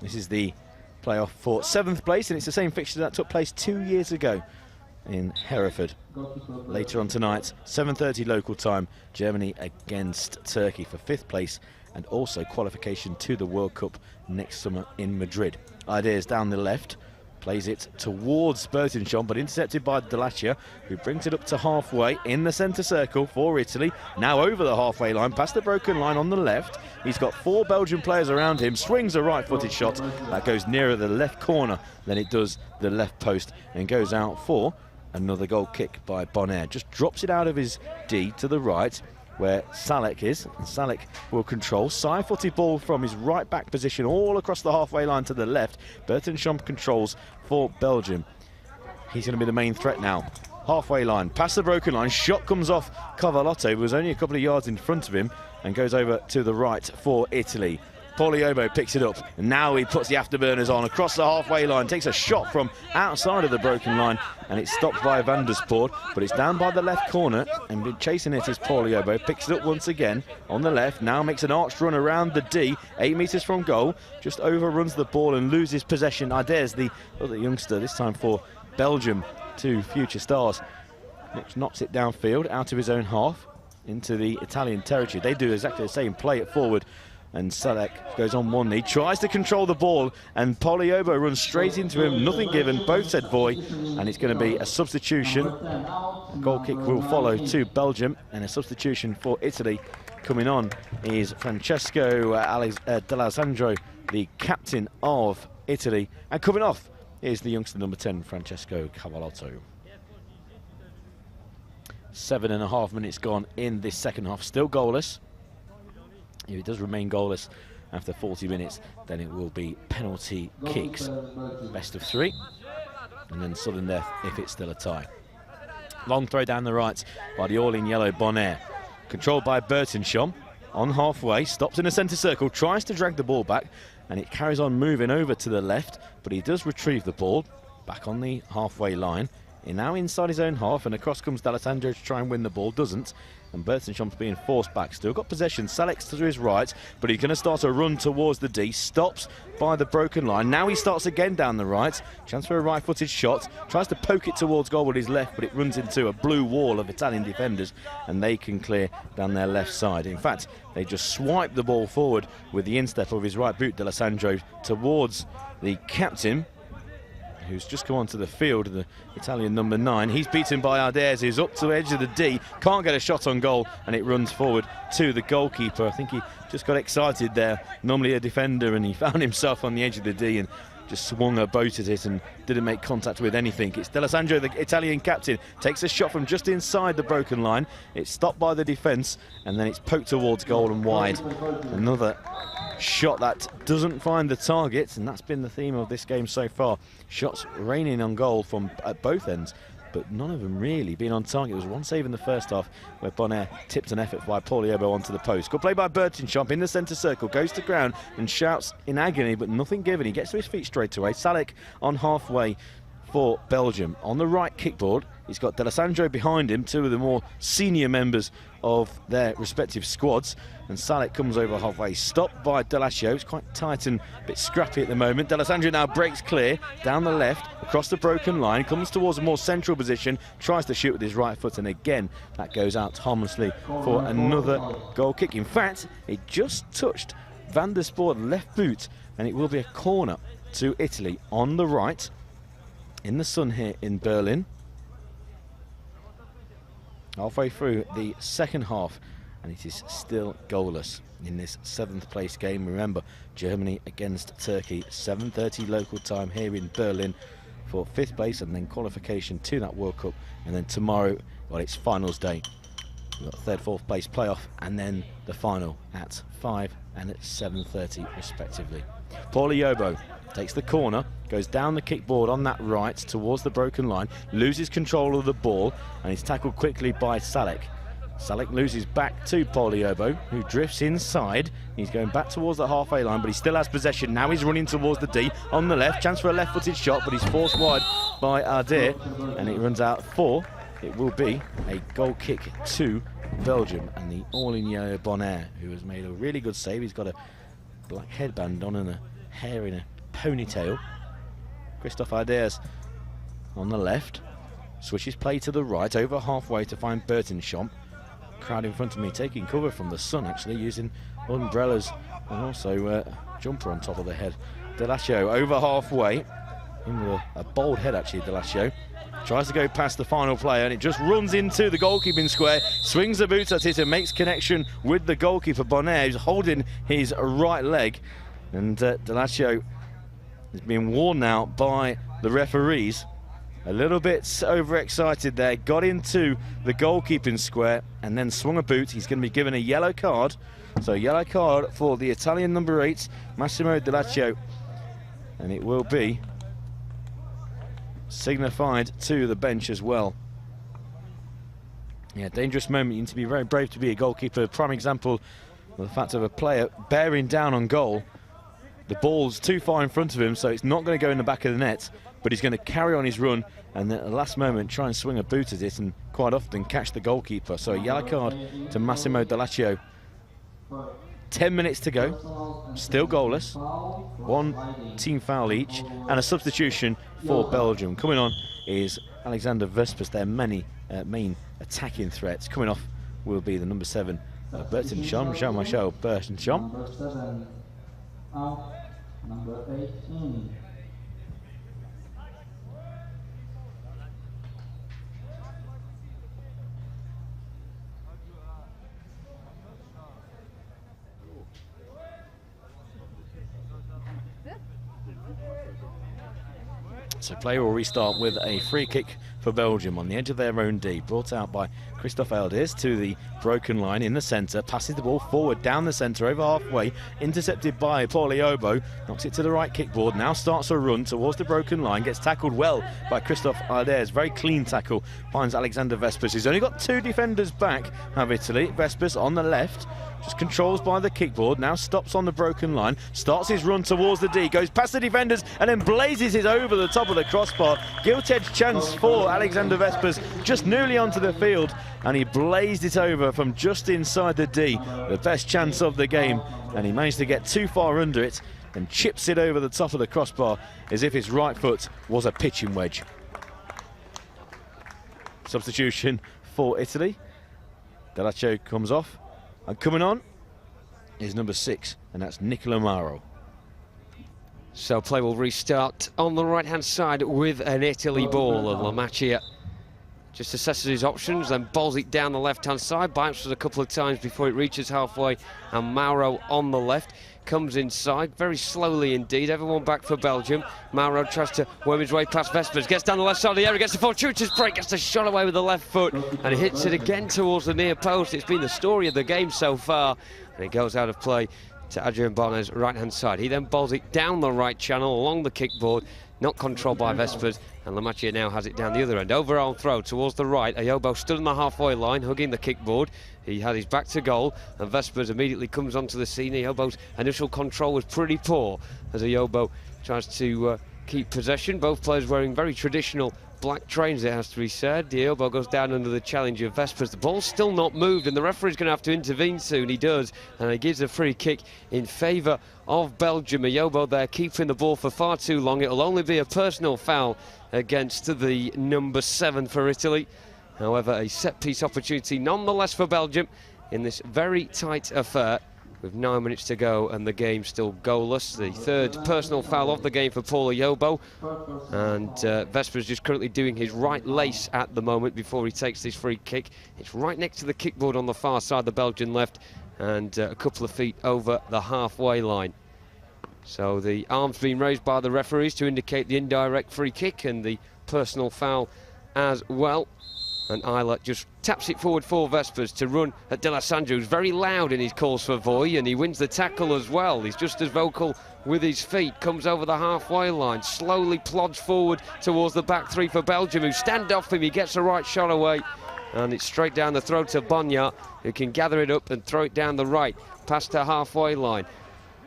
This is the playoff for 7th place, and it's the same fixture that took place 2 years ago in Hereford. Later on tonight, 7:30 local time, Germany against Turkey for 5th place and also qualification to the World Cup next summer in Madrid. Ideas down the left, plays it towards Bertonchomp, but intercepted by Delacia, who brings it up to halfway in the centre circle for Italy. Now over the halfway line, past the broken line on the left. He's got 4 Belgian players around him, swings a right-footed shot that goes nearer the left corner than it does the left post, and goes out for another goal kick by Bonaire. Just drops it out of his D to the right where Salek is. And Salek will control. Side-footed ball from his right-back position all across the halfway line to the left. Bertonchomp controls for Belgium. He's going to be the main threat now. Halfway line, past the broken line. Shot comes off Cavalotto, who was only a couple of yards in front of him, and goes over to the right for Italy. Pauliebo picks it up, and now he puts the afterburners on across the halfway line, takes a shot from outside of the broken line, and it's stopped by Van der Sport, but it's down by the left corner, and chasing it is Pauliebo, picks it up once again on the left, now makes an arched run around the D, 8 metres from goal, just overruns the ball and loses possession. Ideas, the other youngster, this time for Belgium, 2 future stars, knocks it downfield, out of his own half, into the Italian territory. They do exactly the same, play it forward, and Salek goes on one knee, tries to control the ball, and Pauliebo runs straight into him, nothing given, both said voy, and it's going to be a substitution. A goal kick will follow to Belgium, and a substitution for Italy. Coming on is Francesco D'Alessandro, the captain of Italy, and coming off is the youngster number 10, Francesco Cavalotto. 7.5 minutes gone in this second half, still goalless. If it does remain goalless after 40 minutes, then it will be penalty kicks. Best of 3, and then sudden death if it's still a tie. Long throw down the right by the all-in-yellow Bonaire. Controlled by Bertonchomp on halfway, stops in the centre circle, tries to drag the ball back, and it carries on moving over to the left, but he does retrieve the ball back on the halfway line. And now inside his own half, and across comes D'Alessandro to try and win the ball, doesn't. And Bertonchomp's being forced back. Still got possession. Salek's to his right, but he's going to start a run towards the D. Stops by the broken line. Now he starts again down the right. Chance for a right-footed shot. Tries to poke it towards goal with his left, but it runs into a blue wall of Italian defenders, and they can clear down their left side. In fact, they just swipe the ball forward with the instep of his right boot, D'Alessandro, towards the captain. who's just come onto the field, the Italian number 9. He's beaten by Ardairs, who's up to the edge of the D, can't get a shot on goal, and it runs forward to the goalkeeper. I think he just got excited there, normally a defender, and he found himself on the edge of the D and just swung a boat at it and didn't make contact with anything. It's D'Alessandro, the Italian captain, takes a shot from just inside the broken line. It's stopped by the defence, and then it's poked towards goal and wide. Another shot that doesn't find the target, and that's been the theme of this game so far. Shots raining on goal from at both ends, but none of them really being on target. There was one save in the first half where Bonaire tipped an effort by Pauliobo onto the post. Good play by Bertinchomp in the centre circle, goes to ground and shouts in agony, but nothing given. He gets to his feet straight away. Salek on halfway for Belgium. On the right kickboard, he's got D'Alessandro behind him, two of the more senior members of their respective squads, and Salek comes over halfway, stopped by D'Alessio. It's quite tight and a bit scrappy at the moment. D'Alessandro now breaks clear down the left across the broken line, comes towards a more central position, tries to shoot with his right foot, and again that goes out harmlessly for another goal kick. In fact, it just touched Van der Spoor's left boot, and it will be a corner to Italy on the right in the sun here in Berlin. Halfway through the second half, and it is still goalless in this 7th place game. Remember, Germany against Turkey, 7:30 local time here in Berlin for 5th place, and then qualification to that World Cup. And then tomorrow, well, it's finals day. We've got 3rd, 4th place playoff, and then the final at 5 and at 7:30 respectively. Pauliobo takes the corner, goes down the kickboard on that right towards the broken line, loses control of the ball, and he's tackled quickly by Salek. Salek loses back to Pauliobo, who drifts inside. He's going back towards the halfway line, but he still has possession. Now he's running towards the D on the left. Chance for a left-footed shot, but he's forced wide by Ardairs, and it runs out for, it will be a goal kick to Belgium, and the all-in-yellow Bonaire, who has made a really good save. He's got a black headband on and a hair in a ponytail. Christophe Ardairs on the left, switches play to the right, over halfway to find Bertinchomp. Crowd in front of me taking cover from the sun, actually, using umbrellas and also a jumper on top of the head. D'Alessio over halfway, in with a bold head actually. D'Alessio tries to go past the final player, and it just runs into the goalkeeping square, swings the boots at it and makes connection with the goalkeeper Bonaire, who's holding his right leg. And D'Alessio is being warned now by the referees. A little bit overexcited there, got into the goalkeeping square and then swung a boot. He's going to be given a yellow card. So yellow card for the Italian number 8, Massimo D'Alessio. And it will be signified to the bench as well. Yeah, dangerous moment. You need to be very brave to be a goalkeeper. Prime example of the fact of a player bearing down on goal. The ball's too far in front of him, so it's not going to go in the back of the net, but he's going to carry on his run and then at the last moment try and swing a boot at it and quite often catch the goalkeeper. So a yellow card to Massimo D'Alessio. 10 minutes to go, still goalless, 1 team foul each, and a substitution for Belgium. Coming on is Alexander Vespers, their main attacking threats. Coming off will be the number 7, Bertinchomp, Jean-Michel Bertinchomp. Number 7, out. Number 18. So play will restart with a free kick for Belgium on the edge of their own D, brought out by Christophe Ardairs to the broken line in the centre, passes the ball forward down the centre over halfway, intercepted by Pauliobo, knocks it to the right kickboard, now starts a run towards the broken line, gets tackled well by Christophe Ardairs, very clean tackle, finds Alexander Vespers, who's only got 2 defenders back of Italy. Vespers on the left, just controls by the kickboard, now stops on the broken line, starts his run towards the D, goes past the defenders and then blazes it over the top of the crossbar. Gilt-edged chance for Alexander Vespers, just newly onto the field, and he blazed it over from just inside the D, the best chance of the game, and he managed to get too far under it and chips it over the top of the crossbar as if his right foot was a pitching wedge. Substitution for Italy. D'Alessio comes off, and coming on is number 6, and that's Nicola Maro. So play will restart on the right-hand side with an Italy ball, and Lamacchia just assesses his options, then bowls it down the left-hand side, bounces a couple of times before it reaches halfway, and Mauro on the left comes inside, very slowly indeed, everyone back for Belgium. Mauro tries to worm his way past Vespers, gets down the left side of the area, gets the fortuitous break, gets the shot away with the left foot, and he hits it again towards the near post. It's been the story of the game so far, and it goes out of play to Adrian Barnes' right-hand side. He then bowls it down the right channel along the kickboard, not controlled by Vespers, and Lamacchia now has it down the other end. Overarm throw towards the right. Ayobo stood on the halfway line, hugging the kickboard. He had his back to goal, and Vespers immediately comes onto the scene. Ayobo's initial control was pretty poor as Ayobo tries to keep possession. Both players wearing very traditional black trains, it has to be said. Ayobo goes down under the challenge of Vespers. The ball's still not moved, and the referee's going to have to intervene soon. He does, and he gives a free kick in favour of Belgium. Ayobo there keeping the ball for far too long. It'll only be a personal foul against the number 7 for Italy. However, a set-piece opportunity nonetheless for Belgium in this very tight affair with 9 minutes to go and the game still goalless. The third personal foul of the game for Paul Ayobo, and Vespers just currently doing his right lace at the moment before he takes this free kick. It's right next to the kickboard on the far side, the Belgian left, and a couple of feet over the halfway line. So the arms being raised by the referees to indicate the indirect free kick and the personal foul as well. And Isla just taps it forward for Vespers to run at De La Sandro, who's very loud in his calls for Voy, and he wins the tackle as well. He's just as vocal with his feet, comes over the halfway line, slowly plods forward towards the back three for Belgium, who stand off him. He gets a right shot away, and it's straight down the throat of Bonya, who can gather it up and throw it down the right, past the halfway line.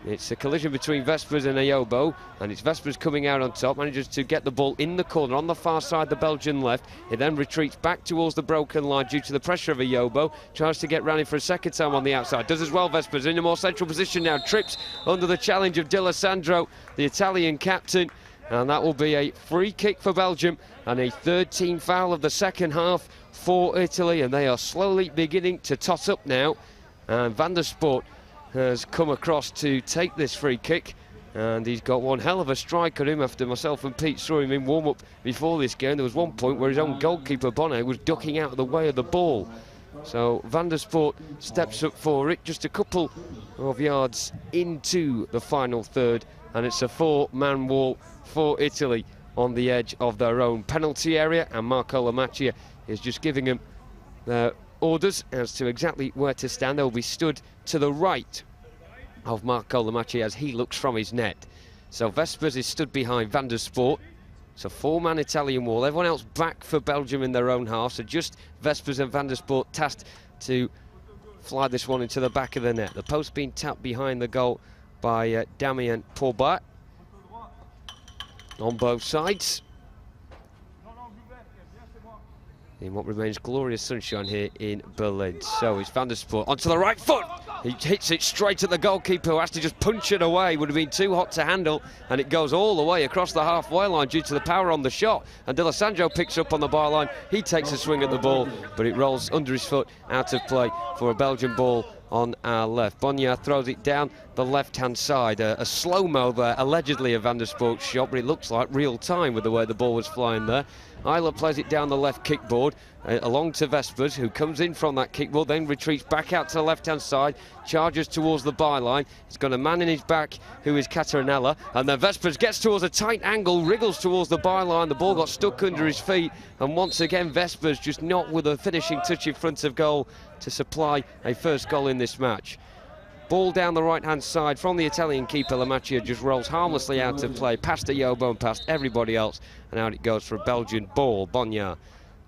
It's a collision between Vespers and Ayobo, and it's Vespers coming out on top, manages to get the ball in the corner on the far side, the Belgian left. He then retreats back towards the broken line due to the pressure of Ayobo, tries to get round him for a second time on the outside, does as well. Vespers in a more central position now, trips under the challenge of De La Sandro, the Italian captain, and that will be a free kick for Belgium and a third team foul of the second half for Italy, and they are slowly beginning to tot up now, and Van der Sport has come across to take this free kick, and he's got one hell of a strike on him after myself and Pete saw him in warm-up before this game. There was one point where his own goalkeeper Bonnet was ducking out of the way of the ball. So Van der Sport steps up for it, just a couple of yards into the final third, and it's a 4-man wall for Italy on the edge of their own penalty area, and Marco Lamacchia is just giving them their orders as to exactly where to stand. They'll be stood to the right of Marco Lamacchia as he looks from his net. So Vespers is stood behind Van der Sport. It's a 4-man Italian wall. Everyone else back for Belgium in their own half. So just Vespers and Van der Sport tasked to fly this one into the back of the net. The post being tapped behind the goal by Damien Pourbat on both sides. In what remains glorious sunshine here in Berlin. So it's Van der Sport onto the right foot. He hits it straight at the goalkeeper, who has to just punch it away. Would have been too hot to handle, and it goes all the way across the halfway line due to the power on the shot. And De La Sandro picks up on the byline. He takes a swing at the ball, but it rolls under his foot out of play for a Belgian ball on our left. Bonya throws it down the left-hand side. A slow-mo there, allegedly a Van der Sport shot, but it looks like real time with the way the ball was flying there. Isla plays it down the left kickboard along to Vespers, who comes in from that kickboard, then retreats back out to the left-hand side, charges towards the byline. He's got a man in his back who is Catarinella, and then Vespers gets towards a tight angle, wriggles towards the byline. The ball got stuck under his feet, and once again Vespers just not with a finishing touch in front of goal to supply a first goal in this match. Ball down the right-hand side from the Italian keeper. Lamacchia just rolls harmlessly out of play, past Ayobo and past everybody else, and out it goes for a Belgian ball. Bonya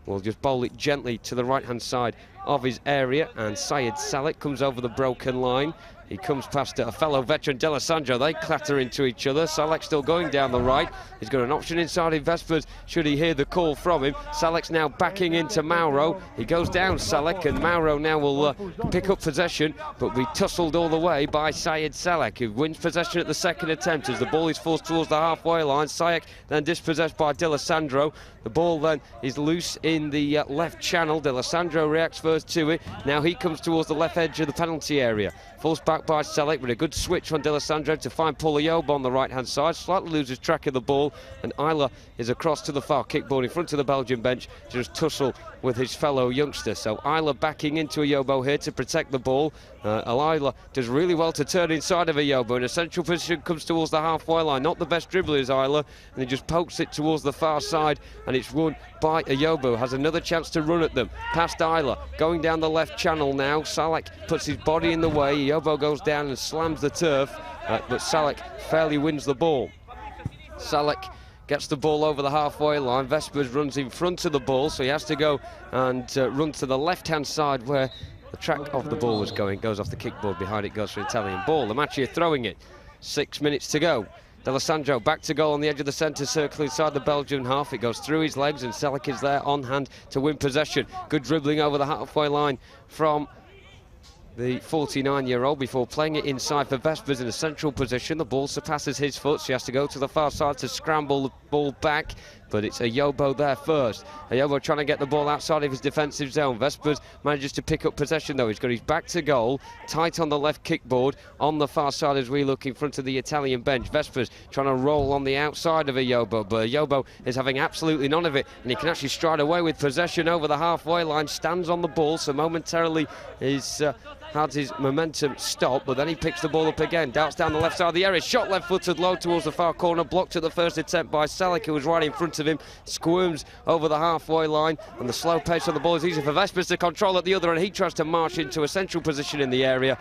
will just bowl it gently to the right-hand side of his area, and Syed Salek comes over the broken line. He comes past a fellow veteran, De La Sandro. They clatter into each other. Salek still going down the right. He's got an option inside in Vespers should he hear the call from him. Salek's now backing into Mauro. He goes down Salek, and Mauro now will pick up possession, but be tussled all the way by Syed Salek, who wins possession at the second attempt as the ball is forced towards the halfway line. Syed then dispossessed by De La Sandro. The ball then is loose in the left channel. De La Sandro reacts first first to it. Now he comes towards the left edge of the penalty area. Falls back by Selleck with a good switch from D'Alessandro to find Polioba on the right-hand side. Slightly loses track of the ball, and Isla is across to the far kickboard in front of the Belgian bench to just tussle with his fellow youngster. So Isla backing into Ayobo here to protect the ball. Isla does really well to turn inside of Ayobo. In a central position, comes towards the halfway line. Not the best dribbler is Isla, and he just pokes it towards the far side, and it's run by Ayobo. Has another chance to run at them. Past Isla, going down the left channel now. Salek puts his body in the way. Ayobo goes down and slams the turf, but Salek fairly wins the ball. Salek gets the ball over the halfway line. Vespers runs in front of the ball, so he has to go and run to the left-hand side where the track of the ball was going. Goes off the kickboard, behind it goes for an Italian ball. Lamacchia throwing it. 6 minutes to go. D'Alessandro back to goal on the edge of the centre circle inside the Belgian half. It goes through his legs, and Selleck is there on hand to win possession. Good dribbling over the halfway line from the 49-year-old before playing it inside for Vespers in a central position. The ball surpasses his foot, so he has to go to the far side to scramble the ball back, but it's Ayobo there first. Ayobo trying to get the ball outside of his defensive zone. Vespers manages to pick up possession though. He's got his back to goal, tight on the left kickboard, on the far side as we look in front of the Italian bench. Vespers trying to roll on the outside of Ayobo, but Ayobo is having absolutely none of it, and he can actually stride away with possession over the halfway line, stands on the ball, so momentarily he's had his momentum stop, but then he picks the ball up again, darts down the left side of the area, shot left-footed low towards the far corner, blocked at the first attempt by Selleck, who was right in front of him, squirms over the halfway line, and the slow pace on the ball is easy for Vespers to control at the other, and he tries to march into a central position in the area,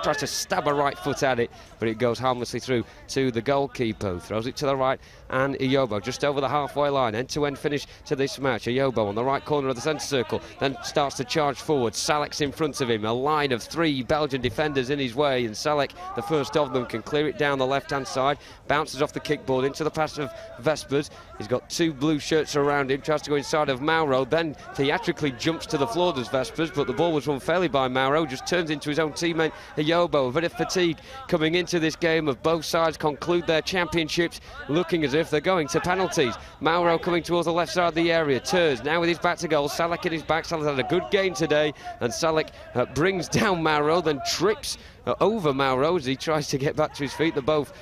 tries to stab a right foot at it, but it goes harmlessly through to the goalkeeper, who throws it to the right, and Ayobo just over the halfway line. End-to-end finish to this match. Ayobo on the right corner of the centre circle, then starts to charge forward. Salek's in front of him, a line of 3 Belgian defenders in his way, and Salek, the first of them, can clear it down the left-hand side, bounces off the kickboard into the pass of Vespers. He's got 2 blue shirts around him, tries to go inside of Mauro, then theatrically jumps to the floor does Vespers, but the ball was run fairly by Mauro, just turns into his own teammate Ayobo. A bit of fatigue coming into this game, of both sides conclude their championships looking as if they're going to penalties. Mauro coming towards the left side of the area, turns now with his back to goal. Salek in his back. Salek had a good game today, and Salek brings down Mauro, then trips over Mauro as he tries to get back to his feet. They both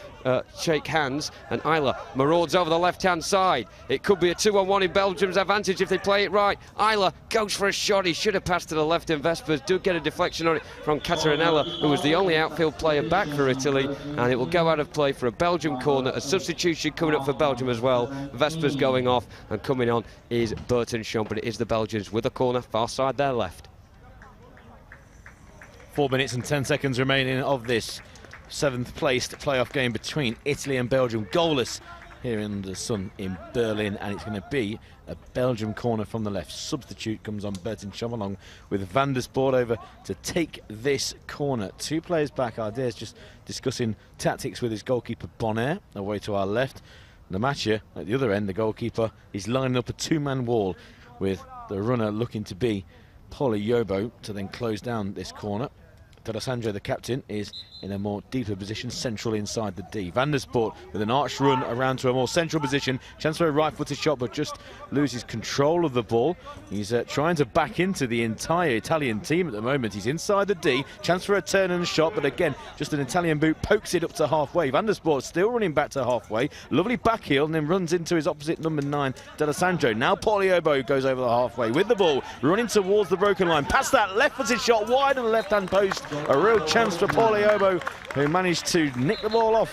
shake hands, and Isla marauds over the left-hand side. It could be a 2-on-1 in Belgium's advantage if they play it right. Isla goes for a shot. He should have passed to the left, and Vespers do get a deflection on it from Catarinella, who was the only outfield player back for Italy, and it will go out of play for a Belgium corner. A substitution coming up for Belgium as well. Vespers going off, and coming on is Burton Sean, but it is the Belgians with a corner far side there left. 4 minutes and 10 seconds remaining of this 7th placed playoff game between Italy and Belgium. Goalless here in the sun in Berlin, and it's going to be a Belgium corner from the left. Substitute comes on Bertin Schom along with Van der Spoort over to take this corner. 2 players back. Ideas just discussing tactics with his goalkeeper Bonaire away to our left. Lamacchia at the other end, the goalkeeper, is lining up a 2-man wall with the runner looking to be Polioba to then close down this corner. D'Alessandro, the captain, is in a more deeper position, central inside the D. Van der Spoort with an arched run around to a more central position. Chance for a right-footed shot, but just loses control of the ball. He's trying to back into the entire Italian team at the moment. He's inside the D. Chance for a turn and a shot, but again, just an Italian boot pokes it up to halfway. Van der Spoort still running back to halfway. Lovely back heel, and then runs into his opposite number 9, D'Alessandro. Now Polioba goes over the halfway with the ball, running towards the broken line. Past that left-footed shot wide of the left-hand post. A real chance for Polioba, who managed to nick the ball off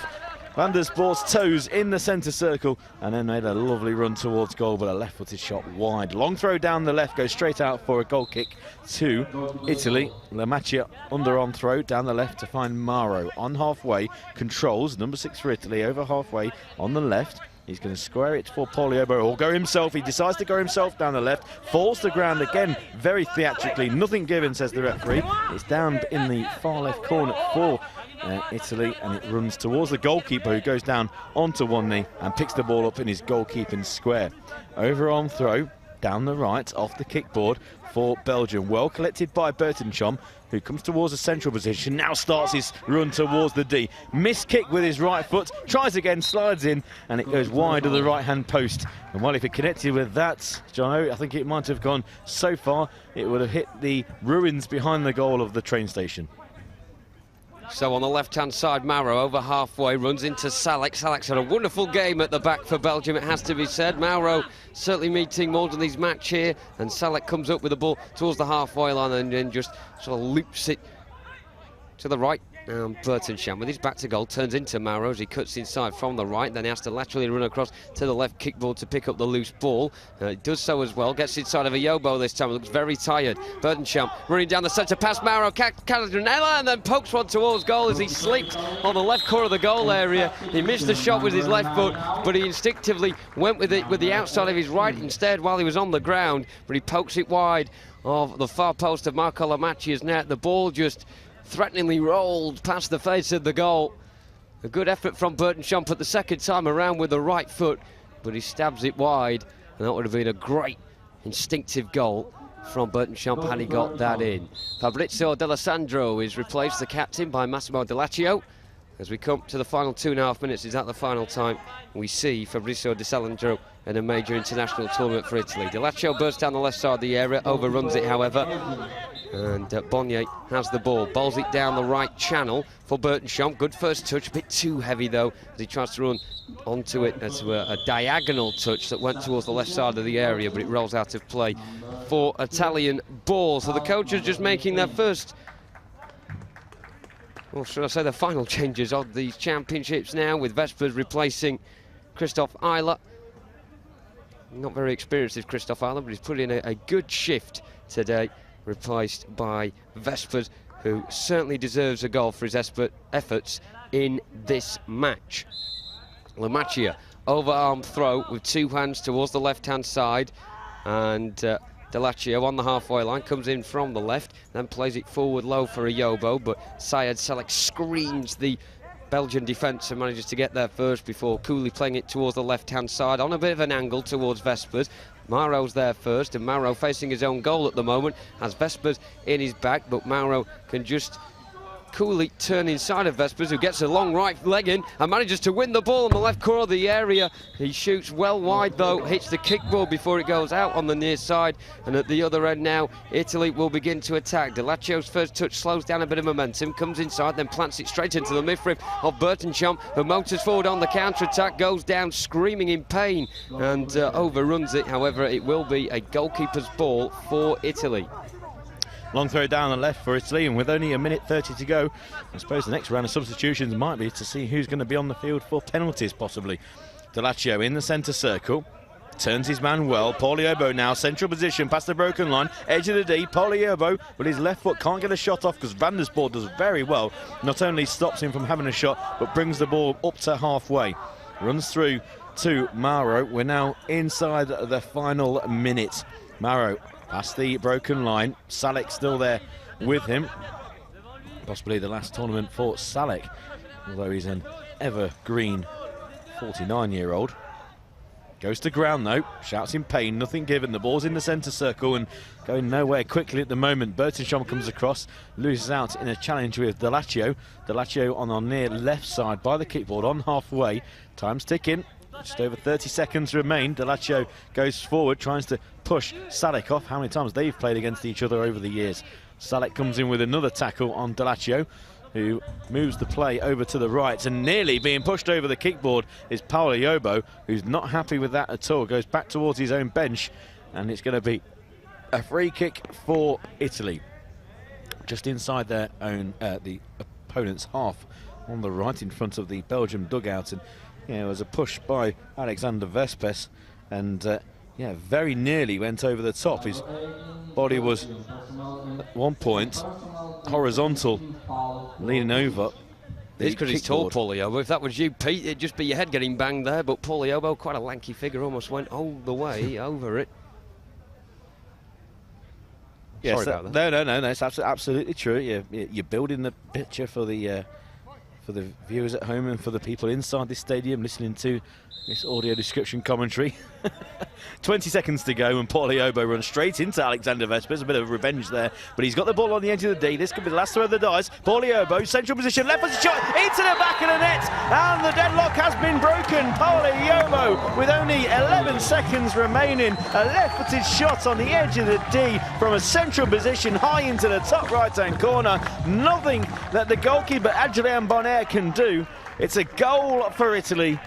Van der Spoort's toes in the centre circle, and then made a lovely run towards goal, but a left-footed shot wide. Long throw down the left, goes straight out for a goal kick to Italy. Lamacchia underarm throw down the left to find Mauro on halfway. Controls, number 6 for Italy, over halfway on the left. He's going to square it for Polioba, or go himself. He decides to go himself down the left, falls to the ground again, very theatrically. Nothing given, says the referee. It's down in the far left corner for Italy, and it runs towards the goalkeeper, who goes down onto one knee and picks the ball up in his goalkeeping square. Overarm throw down the right off the kickboard for Belgium. Well collected by Bertencham, who comes towards the central position, now starts his run towards the D. Missed kick with his right foot, tries again, slides in, and it goes wide of the right-hand post. And well, if it connected with that, Jono, I think it might have gone so far, it would have hit the ruins behind the goal of the train station. So on the left-hand side, Mauro over halfway runs into Salek. Salek's had a wonderful game at the back for Belgium, it has to be said. Mauro certainly meeting Maldeney's match here, and Salek comes up with the ball towards the halfway line and then just sort of loops it to the right. Bertencham with his back to goal turns into Mauro as he cuts inside from the right, then he has to laterally run across to the left kickboard to pick up the loose ball. He does so as well, gets inside of a Yobo this time, looks very tired. Bertencham running down the centre past Mauro, Cardinella, and then pokes one towards goal as he slipped on the left corner of the goal area. He missed the shot with his left foot, but he instinctively went with it with the outside of his right instead while he was on the ground, but he pokes it wide of the far post of Marco Lamacchia's net. The ball just threateningly rolled past the face of the goal. A good effort from Bertencham the second time around with the right foot, but he stabs it wide, and that would have been a great instinctive goal from Bertencham had he got that in. Fabrizio D'Alessandro is replaced, the captain, by Massimo Delaccio. As we come to the final 2.5 minutes, is that the final time we see Fabrizio D'Alessandro in a major international tournament for Italy. Delaccio bursts down the left side of the area, overruns it however, and Bonnier has the ball, bowls it down the right channel for Bertencham. Good first touch, a bit too heavy though, as he tries to run onto it as a diagonal touch that went towards the left side of the area, but it rolls out of play for Italian ball. So the coaches just making their first, or should I say the final changes of these championships now, with Vespers replacing Christoph Eiler. Not very experienced is Christoph Eiler, but he's put in a good shift today, replaced by Vespers, who certainly deserves a goal for his efforts in this match. Lamacchia, overarm throw with two hands towards the left-hand side, and Delaccio on the halfway line, comes in from the left, then plays it forward low for a Yobo, but Syed Selek screens the Belgian defence and manages to get there first before coolly playing it towards the left-hand side on a bit of an angle towards Vespers. Mauro's there first, and Mauro facing his own goal at the moment, has Vespers in his back, but Mauro can just coolly turn inside of Vespers, who gets a long right leg in and manages to win the ball on the left corner of the area. He shoots well wide though, hits the kick ball before it goes out on the near side, and at the other end now Italy will begin to attack. Delaccio's first touch slows down a bit of momentum, comes inside, then plants it straight into the midriff of Bertencham, who motors forward on the counter-attack, goes down screaming in pain and overruns it. However, it will be a goalkeeper's ball for Italy. Long throw down the left for Italy, and with only a minute 30 to go, I suppose the next round of substitutions might be to see who's going to be on the field for penalties, possibly. Delaccio in the centre circle, turns his man well. Pauliobo now, central position, past the broken line, edge of the D. Pauliobo with his left foot can't get a shot off because Van der Spoor does very well. Not only stops him from having a shot, but brings the ball up to halfway. Runs through to Mauro. We're now inside the final minute. Mauro past the broken line. Salek still there with him. Possibly the last tournament for Salek, although he's an evergreen 49-year-old. Goes to ground though, shouts in pain, nothing given. The ball's in the centre circle and going nowhere quickly at the moment. Bertencham comes across, loses out in a challenge with Delaccio. Delaccio on our near left side by the kickboard on halfway. Time's ticking. Just over 30 seconds remain. Delaccio goes forward, tries to push Salek off. How many times they've played against each other over the years. Salek comes in with another tackle on Delaccio, who moves the play over to the right, and nearly being pushed over the kickboard is Pauliobo, who's not happy with that at all. Goes back towards his own bench, and it's going to be a free kick for Italy. Just inside their own, the opponent's half on the right in front of the Belgium dugout, and yeah, it was a push by Alexander Vespes, and yeah, very nearly went over the top. His body was at one point horizontal, leaning over. It's because he's tall, Pauliobo. If that was you, Pete, it'd just be your head getting banged there, but Pauliobo, quite a lanky figure, almost went all the way over it. Yes, Sorry about that. No, it's absolutely true. You're building the picture for the for the viewers at home and for the people inside this stadium listening to this audio description commentary. 20 seconds to go, and Poliobo runs straight into Alexander Vespers. A bit of revenge there, but he's got the ball on the edge of the D. This could be the last throw of the dice. Poliobo, central position, left footed shot into the back of the net, and the deadlock has been broken. Poliobo, with only 11 seconds remaining, a left footed shot on the edge of the D from a central position high into the top right hand corner. Nothing that the goalkeeper Adrien Bonner can do. It's a goal for Italy,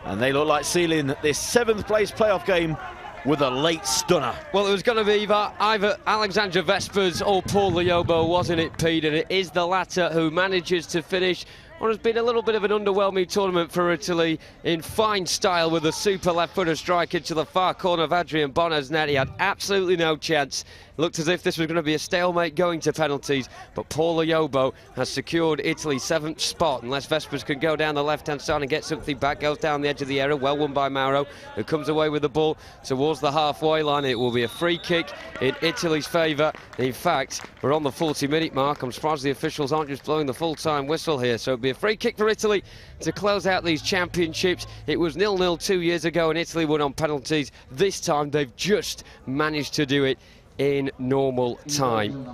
and they look like sealing this 7th place playoff game with a late stunner. Well, it was going to be either Alexander Vespers or Paul Liobo, wasn't it, Pete? And it is the latter who manages to finish what has been a little bit of an underwhelming tournament for Italy in fine style, with a super left-footer strike into the far corner of Adrien Bonner's net. He had absolutely no chance. Looked as if this was going to be a stalemate going to penalties, but Paul Liobo has secured Italy's 7th spot, unless Vespers can go down the left-hand side and get something back. Goes down the edge of the area, well won by Mauro, who comes away with the ball towards the halfway line. It will be a free kick in Italy's favour. In fact, we're on the 40-minute mark. I'm surprised the officials aren't just blowing the full-time whistle here. So it'll be a free kick for Italy to close out these championships. It was 0-0 2 years ago, and Italy won on penalties. This time they've just managed to do it in normal time.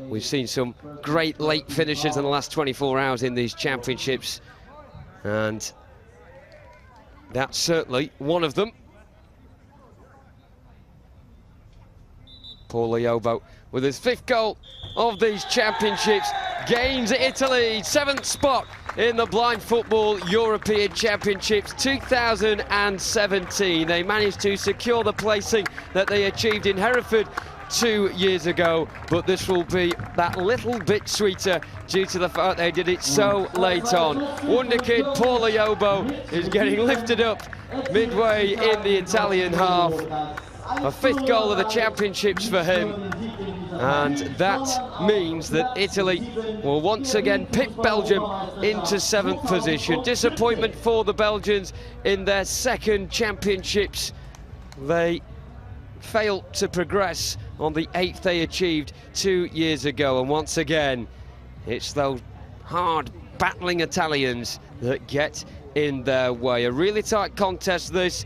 We've seen some great late finishes in the last 24 hours in these championships, and that's certainly one of them. Paul Liobo, with his 5th goal of these championships, gains Italy 7th spot in the Blind Football European Championships 2017. They managed to secure the placing that they achieved in Hereford 2 years ago, but this will be that little bit sweeter due to the fact they did it so late on. Wonder kid Paul Liobo is getting lifted up midway in the Italian half. A 5th goal of the championships for him, and that means that Italy will once again pip Belgium into 7th position. Disappointment for the Belgians in their 2nd championships. They failed to progress on the 8th they achieved 2 years ago, and once again it's those hard battling Italians that get in their way. A really tight contest this.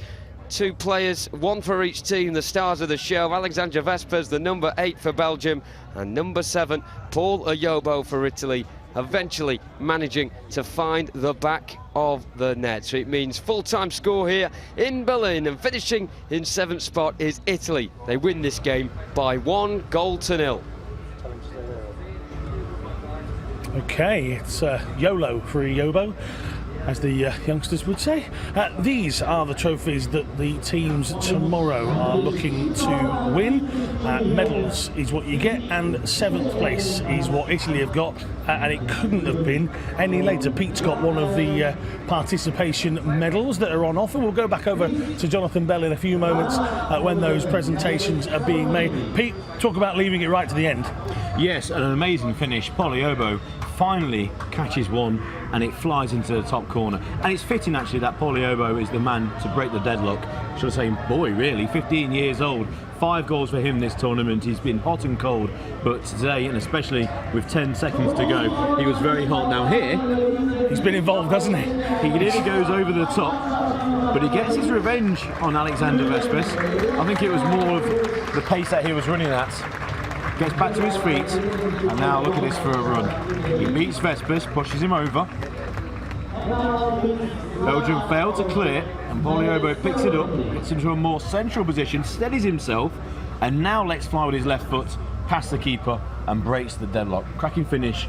2 players, 1 for each team, the stars of the show. Alexander Vespers, the number 8 for Belgium, and number 7 Paul Liobo for Italy, eventually managing to find the back of the net. So it means full-time score here in Berlin, and finishing in 7th spot is Italy. They win this game by 1-0. Okay, it's YOLO for Liobo, as the youngsters would say. These are the trophies that the teams tomorrow are looking to win. Medals is what you get, and 7th place is what Italy have got, and it couldn't have been any later. Pete's got one of the participation medals that are on offer. We'll go back over to Jonathan Bell in a few moments when those presentations are being made. Pete, talk about leaving it right to the end. Yes, an amazing finish. Poliobo finally catches one, and it flies into the top corner. And it's fitting, actually, that Poliobo is the man to break the deadlock. Should I say boy, really, 15 years old. 5 goals for him this tournament. He's been hot and cold, but today, and especially with 10 seconds to go, he was very hot. Now here, he's been involved, hasn't he? He nearly goes over the top, but he gets his revenge on Alexander Vespers. I think it was more of the pace that he was running at. Gets back to his feet, and now look at this for a run. He beats Vespers, pushes him over. Belgium failed to clear, and Poliobo picks it up, gets into a more central position, steadies himself, and now lets fly with his left foot past the keeper and breaks the deadlock. Cracking finish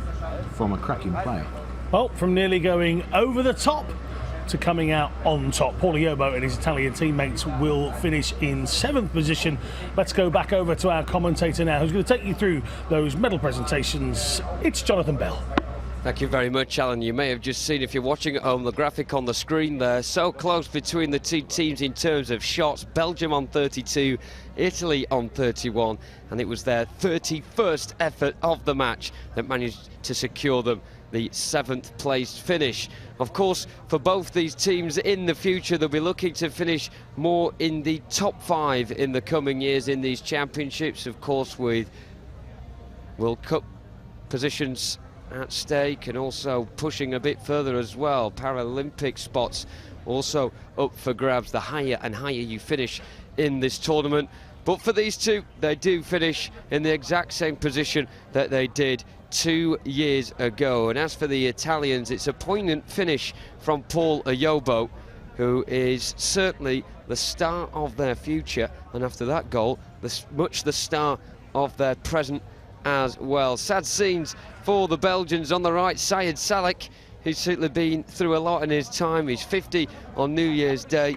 from a cracking player. Well, from nearly going over the top to coming out on top, Paul Liobo and his Italian teammates will finish in 7th position. Let's go back over to our commentator now, who's going to take you through those medal presentations. It's Jonathan Bell. Thank you very much, Alan. You may have just seen, if you're watching at home, the graphic on the screen there. So close between the 2 teams in terms of shots. Belgium on 32, Italy on 31, and it was their 31st effort of the match that managed to secure them the 7th place finish. Of course, for both these teams in the future, they'll be looking to finish more in the top 5 in the coming years in these championships, of course, with World Cup positions at stake, and also pushing a bit further as well. Paralympic spots also up for grabs, the higher and higher you finish in this tournament. But for these two, they do finish in the exact same position that they did 2 years ago. And as for the Italians, it's a poignant finish from Paul Ayobo, who is certainly the star of their future, and after that goal, much the star of their present as well. Sad scenes for the Belgians on the right. Syed Salek, who's certainly been through a lot in his time. He's 50 on New Year's Day,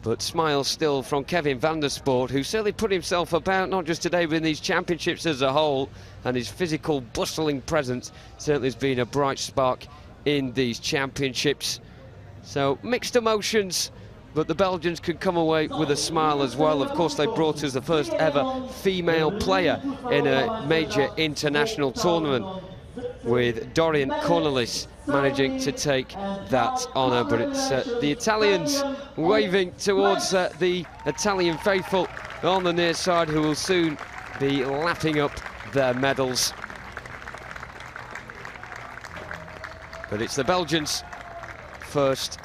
but smiles still from Kevin van der Sport, who certainly put himself about, not just today, but in these championships as a whole, and his physical, bustling presence certainly has been a bright spark in these championships. So mixed emotions, but the Belgians could come away with a smile as well. Of course, they brought us the first ever female player in a major international tournament, with Dorian Cornelis managing to take that honour. But it's the Italians waving towards the Italian faithful on the near side, who will soon be lapping up their medals. But it's the Belgians first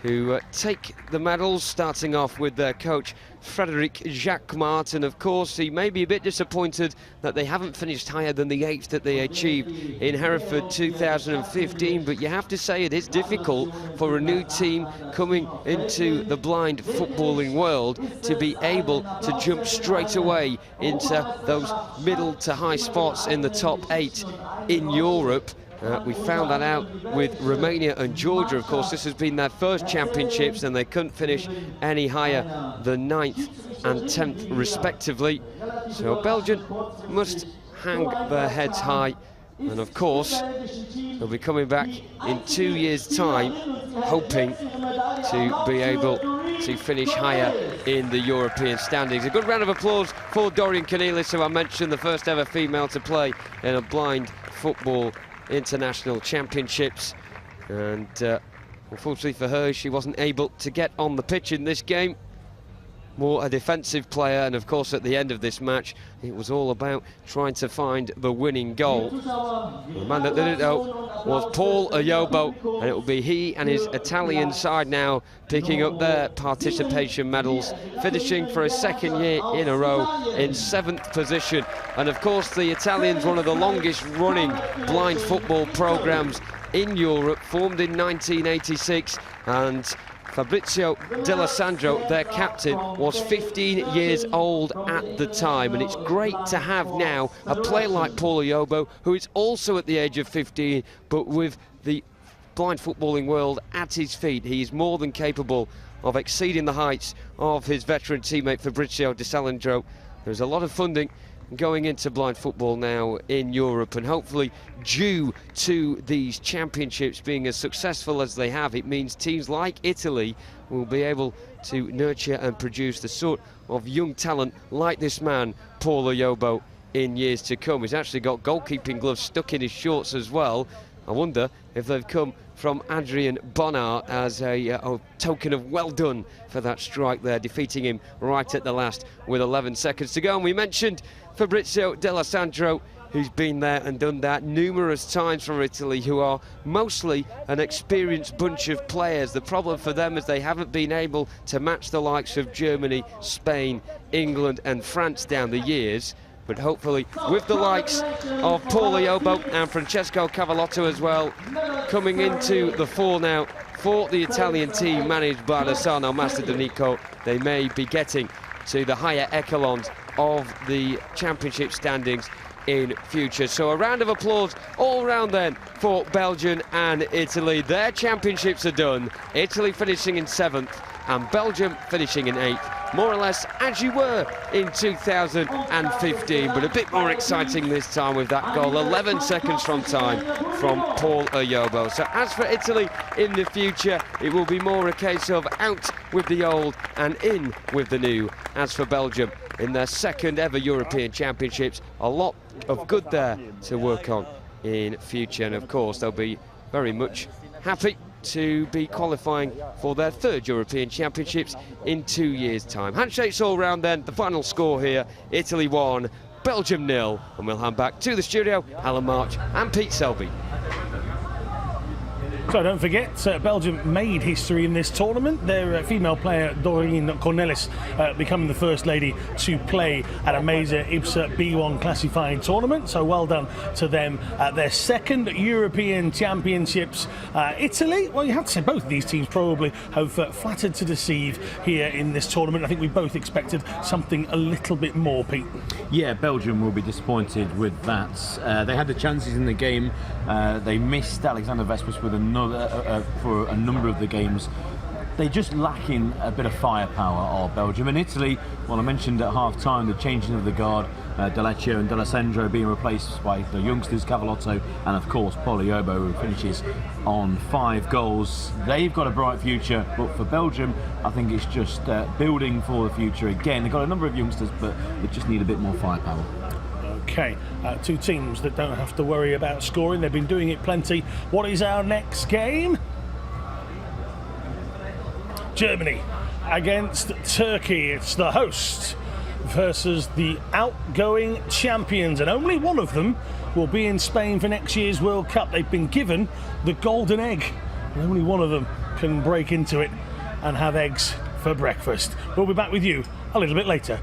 who take the medals, starting off with their coach Frederic Jacques Martin. Of course, he may be a bit disappointed that they haven't finished higher than the 8th that they achieved in Hereford 2015, but you have to say it is difficult for a new team coming into the blind footballing world to be able to jump straight away into those middle to high spots in the top 8 in Europe. We found that out with Romania and Georgia. Of course, this has been their first championships, and they couldn't finish any higher than 9th and 10th respectively. So Belgium must hang their heads high, and of course they'll be coming back in 2 years' time, hoping to be able to finish higher in the European standings. A good round of applause for Dorian Cornelis, who I mentioned, the first ever female to play in a blind football international championships, and unfortunately for her, she wasn't able to get on the pitch in this game. More a defensive player, and of course at the end of this match it was all about trying to find the winning goal. The man that did it though was Paul Ayobo, and it will be he and his Italian side now picking up their participation medals, finishing for a second year in a row in 7th position. And of course the Italians, one of the longest running blind football programs in Europe, formed in 1986, and Fabrizio D'Alessandro, their captain, was 15 years old at the time, and it's great to have now a player like Paul Ayobo, who is also at the age of 15, but with the blind footballing world at his feet. He is more than capable of exceeding the heights of his veteran teammate Fabrizio D'Alessandro. There's a lot of funding going into blind football now in Europe, and hopefully due to these championships being as successful as they have, it means teams like Italy will be able to nurture and produce the sort of young talent like this man Paul Ayobo in years to come. He's actually got goalkeeping gloves stuck in his shorts as well. I wonder if they've come from Adrian Bonnard as a token of well done for that strike there, defeating him right at the last with 11 seconds to go. And we mentioned Fabrizio D'Alessandro, who's been there and done that numerous times for Italy, who are mostly an experienced bunch of players. The problem for them is they haven't been able to match the likes of Germany, Spain, England and France down the years. But hopefully with the likes of Paul Ayobo and Francesco Cavallotto as well coming into the fore now for the Italian team managed by Luciano Mastrodonico, they may be getting to the higher echelons of the championship standings in future. So a round of applause all round then for Belgium and Italy. Their championships are done. Italy finishing in 7th and Belgium finishing in 8th. More or less as you were in 2015, but a bit more exciting this time with that goal, 11 seconds from time from Paul Ayobo. So as for Italy in the future, it will be more a case of out with the old and in with the new. As for Belgium, in their second ever European Championships, a lot of good there to work on in future, and of course they'll be very much happy to be qualifying for their 3rd European Championships in 2 years' time. Handshakes all round then. The final score here, Italy 1, Belgium 0. And we'll hand back to the studio, Alan March and Pete Selby. So don't forget, Belgium made history in this tournament. Their female player, Doreen Cornelis, becoming the first lady to play at a major IBSA B1 classified tournament. So well done to them at their second European Championships. Italy, well, you have to say both of these teams probably have flattered to deceive here in this tournament. I think we both expected something a little bit more, Pete. Yeah, Belgium will be disappointed with that. They had the chances in the game. They missed Alexander Vespers with another for a number of the games. They just lacking a bit of firepower, are Belgium. And Italy, well, I mentioned at half-time the changing of the guard, Deleccio and D'Alessandro being replaced by the youngsters, Cavallotto and, of course, Poliobo, who finishes on 5 goals. They've got a bright future, but for Belgium, I think it's just building for the future again. They've got a number of youngsters, but they just need a bit more firepower. Okay, two teams that don't have to worry about scoring. They've been doing it plenty. What is our next game? Germany against Turkey. It's the host versus the outgoing champions, and only one of them will be in Spain for next year's World Cup. They've been given the golden egg, and only one of them can break into it and have eggs for breakfast. We'll be back with you a little bit later.